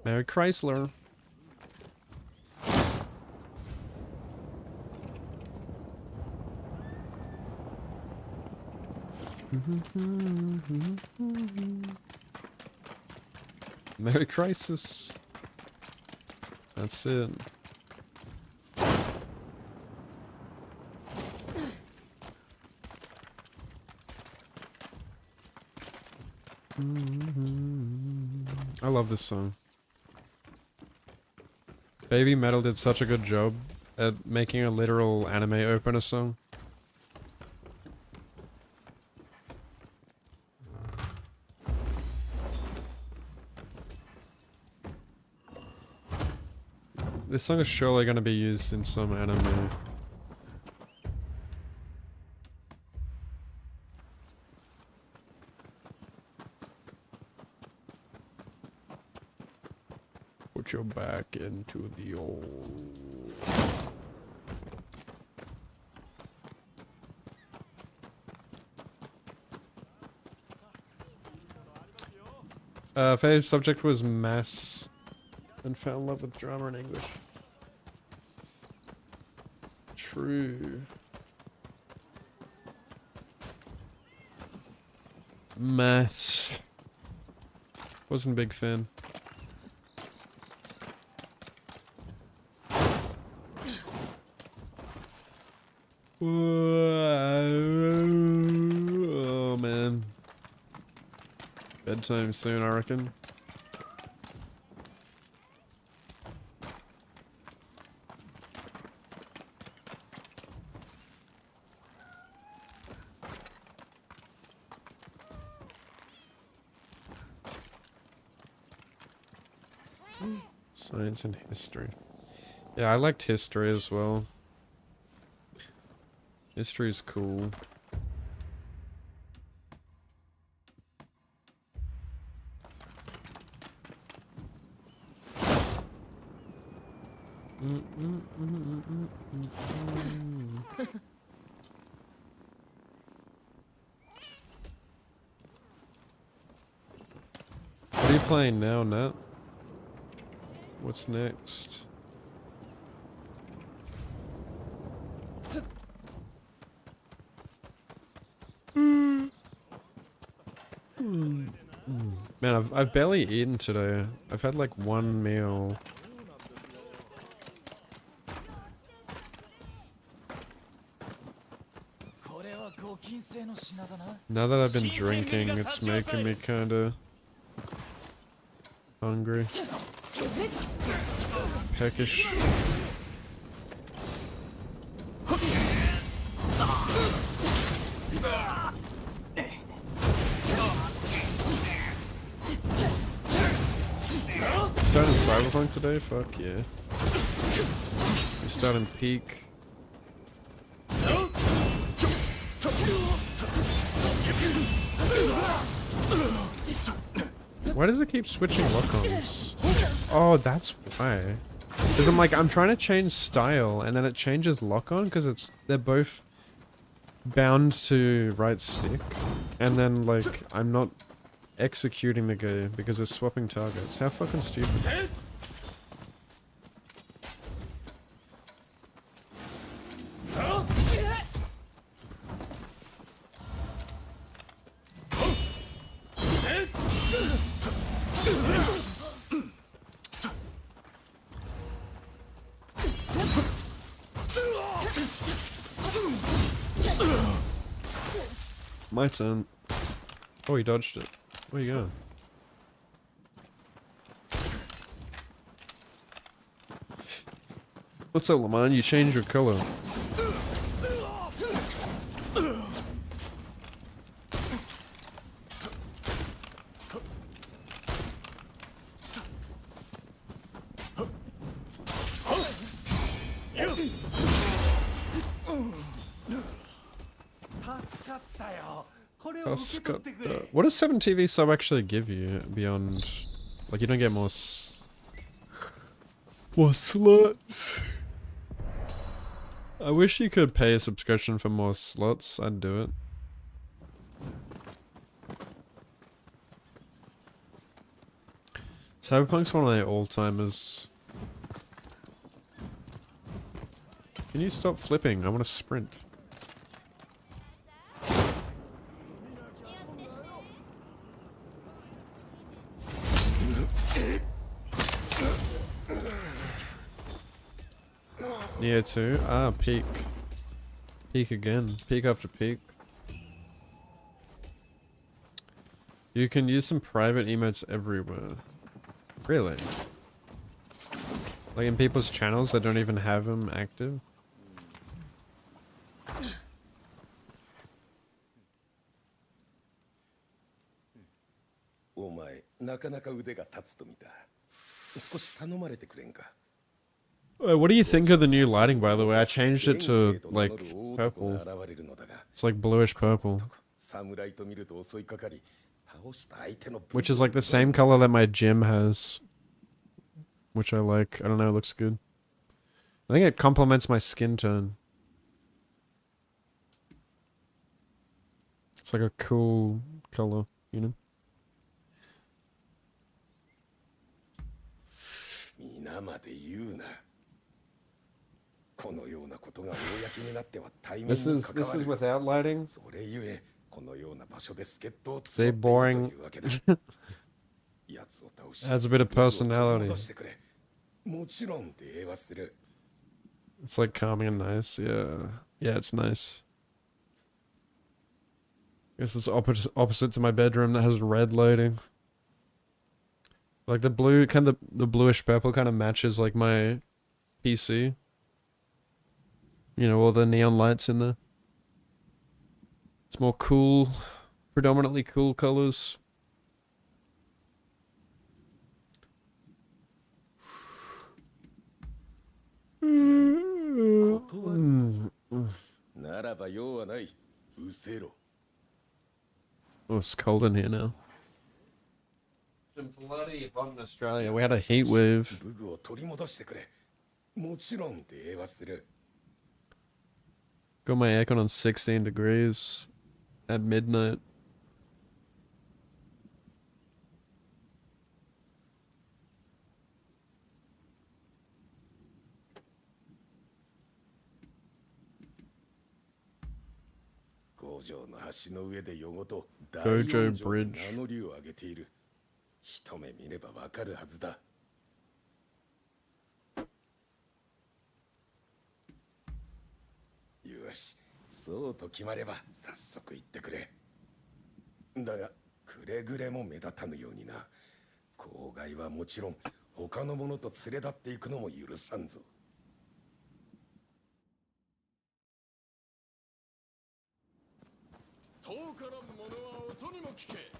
Merry Chrysler. Merry Crisis. That's it. I love this song. Baby Metal did such a good job at making a literal anime opener song. This song is surely going to be used in some anime. Put your back into the old... Favorite subject was maths and fell in love with drama and English. True. Maths. Wasn't a big fan. Oh man. Bedtime soon, I reckon. Science and history. Yeah, I liked history as well. History is cool. What are you playing now, Nat? What's next? Man, I've barely eaten today. I've had like one meal. Now that I've been drinking, it's making me kinda hungry. Peckish. Starting Cyberpunk today? Fuck yeah. We're starting Peak. Why does it keep switching lock-ons? Oh, that's why. Because I'm like, I'm trying to change style, and then it changes lock-on, because they're both bound to right stick. And then, like, I'm not executing the game, because it's swapping targets. How fucking stupid. My turn. Oh, he dodged it. Where you going? What's up, Lamont? You changed your color. What does 7TV sub actually give you beyond, like, you don't get more slots? I wish you could pay a subscription for more slots. I'd do it. Cyberpunk's one of the all-timers. Can you stop flipping? I want to sprint. Yeah, too. Ah, peak. Peak again. Peak after peak. You can use some private emotes everywhere. Really? Like in people's channels that don't even have them active? お前なかなか腕が立つと見た。少し頼まれてくれんか。 What do you think of the new lighting, by the way? I changed it to, like, purple. It's like bluish purple. 侍と見ると襲いかかり、倒した相手の Which is like the same color that my gym has. Which I like. I don't know, it looks good. I think it complements my skin tone. It's like a cool color, you know? 皆まで言うな。このようなことが公になっては対面に This 関 is わる。 without lighting. それゆえ、このような場所で助っ人を Say 募っている boring. というわけだ。奴を倒し Adds a bit of 僕を取り personality. 戻してくれ。もちろん礼はする。 It's like calming and nice. Yeah. Yeah, it's nice. I guess it's opposite to my bedroom that has red lighting. Like the blue, kind of the bluish purple kind of matches like my PC. You know, all the neon lights in there. It's more cool, predominantly cool colors. Mm. ならば用はない。失せろ。 Oh, it's cold in here now. It's been bloody hot in Australia. We had a heat wave. 武具を取り戻してくれ。もちろん礼はする。 Got my aircon on 16 degrees at midnight. Gojo の橋の上で夜ごと Gojo Bridge. 名乗りを上げている。一目見ればわかるはずだ。よし、そうと決まれば早速行ってくれ。だが、くれぐれも目立たぬようにな。郊外はもちろん、他の者と連れ立っていくのも許さんぞ。遠から物は音にも聞け。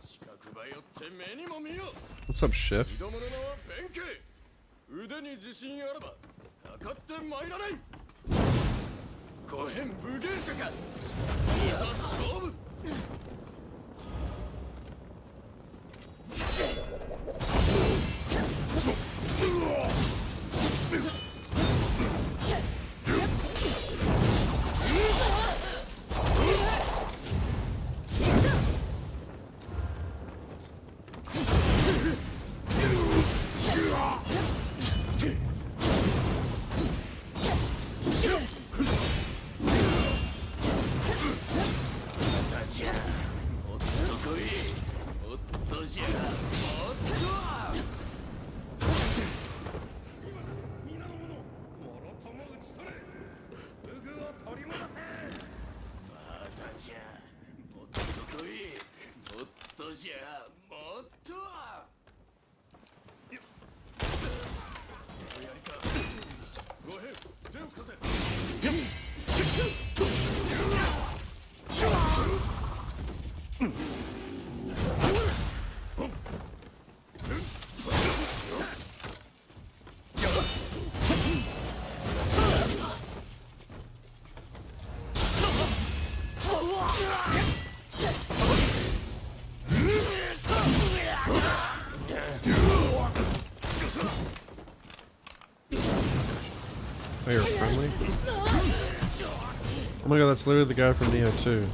近くばよって目にも見よ。 What's up, Chef? 挑むのは弁慶。腕に自信あれば、かかって参らない。ご変武芸者か。いざ勝負。 Oh, you're friendly? Oh my god, that's literally the guy from Neo 2.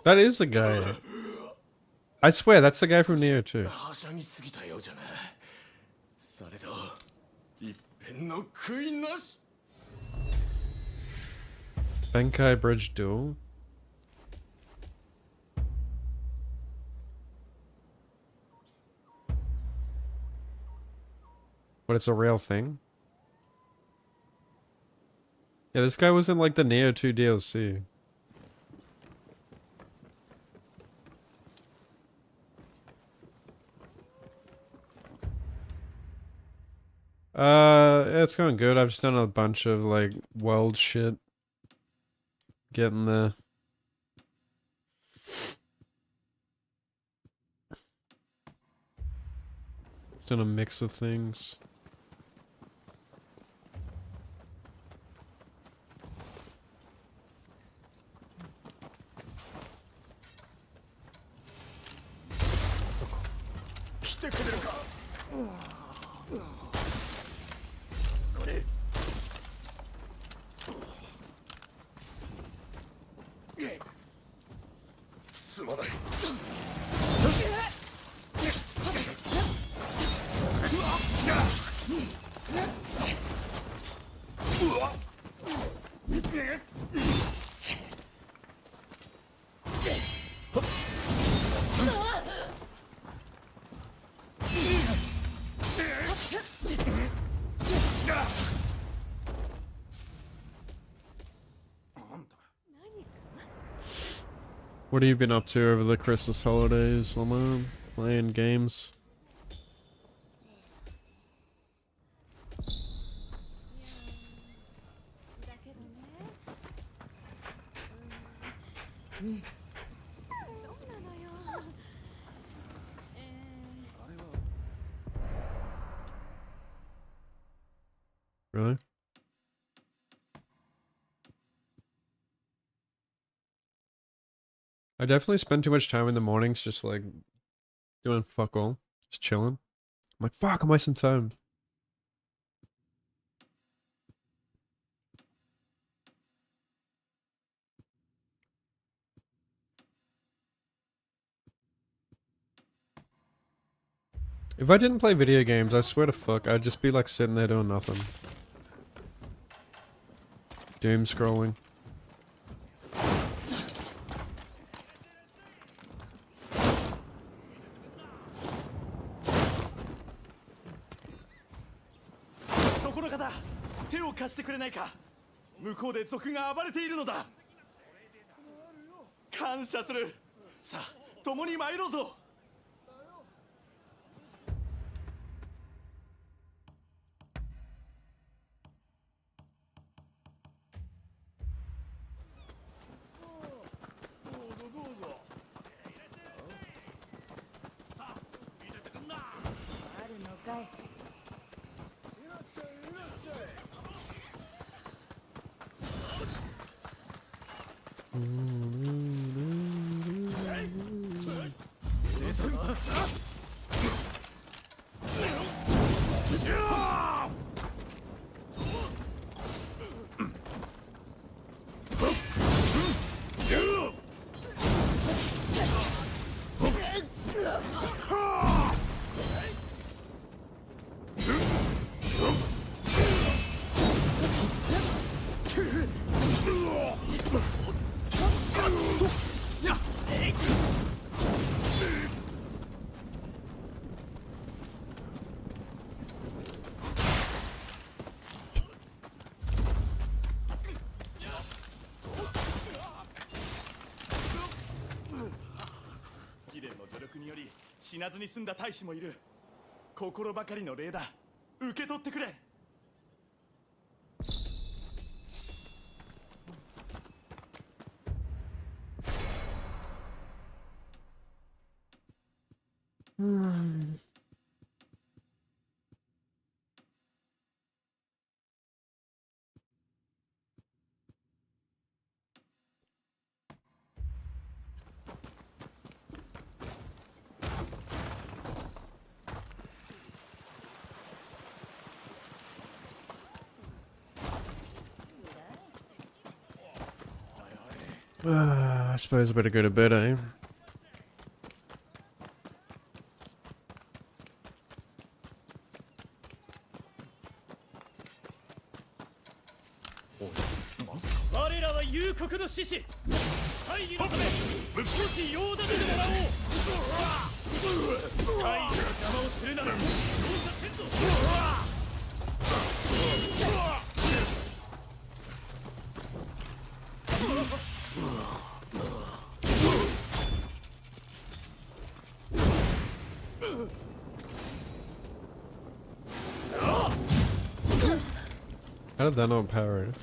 That is the guy. I swear, that's the guy from Neo 2. はしゃぎすぎたようじゃな。されど、一片の悔いなし。 Benkai Bridge Duel? But it's a real thing? Yeah, this guy was in like the Neo 2 DLC. It's going good. I've just done a bunch of like world shit. Getting there. Done a mix of things. What have you been up to over the Christmas holidays, Lamar? Playing games? Really? I definitely spend too much time in the mornings just like doing fuck all. Just chilling. I'm like, fuck, I'm wasting time. If I didn't play video games, I swear to fuck, I'd just be like sitting there doing nothing. Doom scrolling. I suppose I better go to bed, eh? 我らは幽国の志士大義のため少し用立ててもらおう大義の邪魔をするなら容赦せんぞHow did that not power it?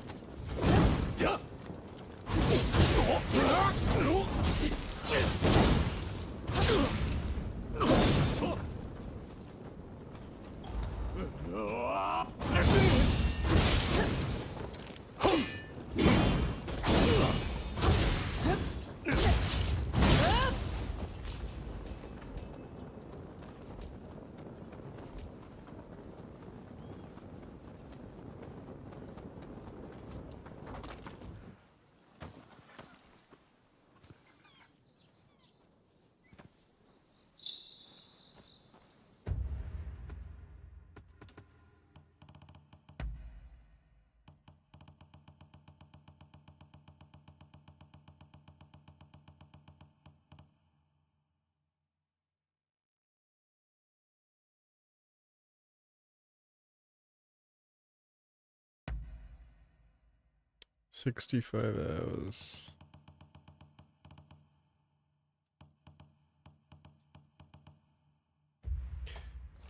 $65 hours.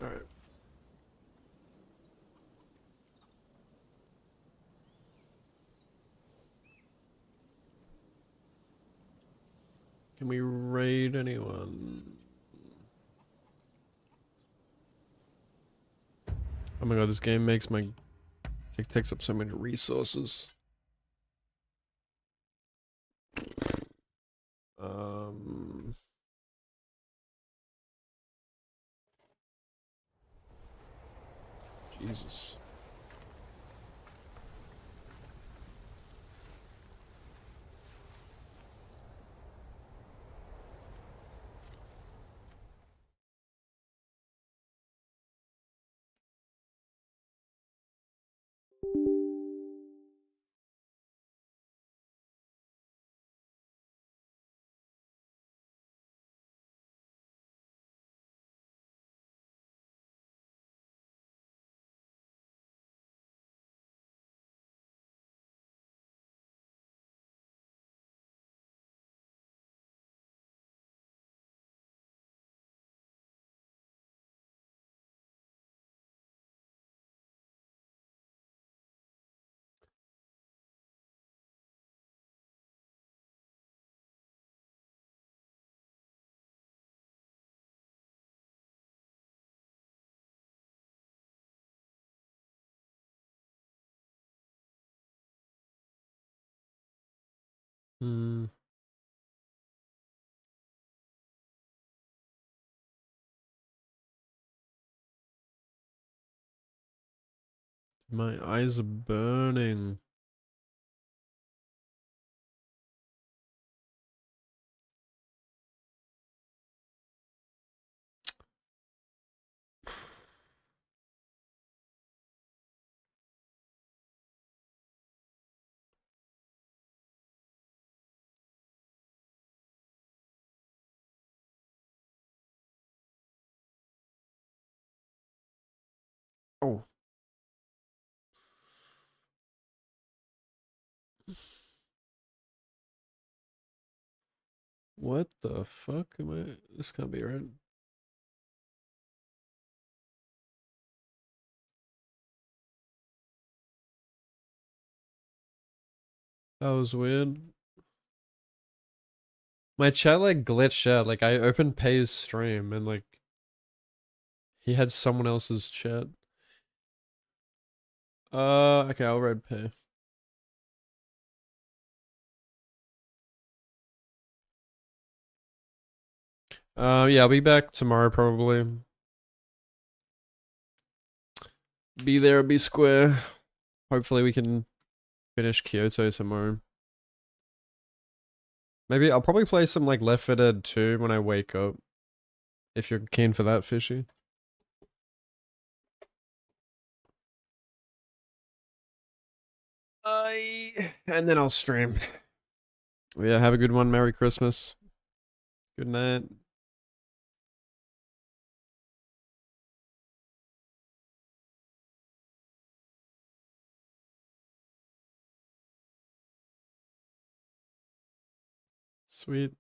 All right. Can we raid anyone? Oh my god, this game makes my... It takes up so many resources. Jesus. Hmm. My eyes are burning. Oh. What the fuck am I? This can't be right. That was weird. My chat like glitched out. Like I opened Pay's stream and like he had someone else's chat. Okay, I'll read Pay. Yeah, I'll be back tomorrow probably. Be there, be square. Hopefully we can finish Kyoto tomorrow. Maybe I'll probably play some like Left 4 Dead 2 when I wake up. If you're keen for that, Fishy. And then I'll stream. Yeah, have a good one. Merry Christmas. Good night. Sweet.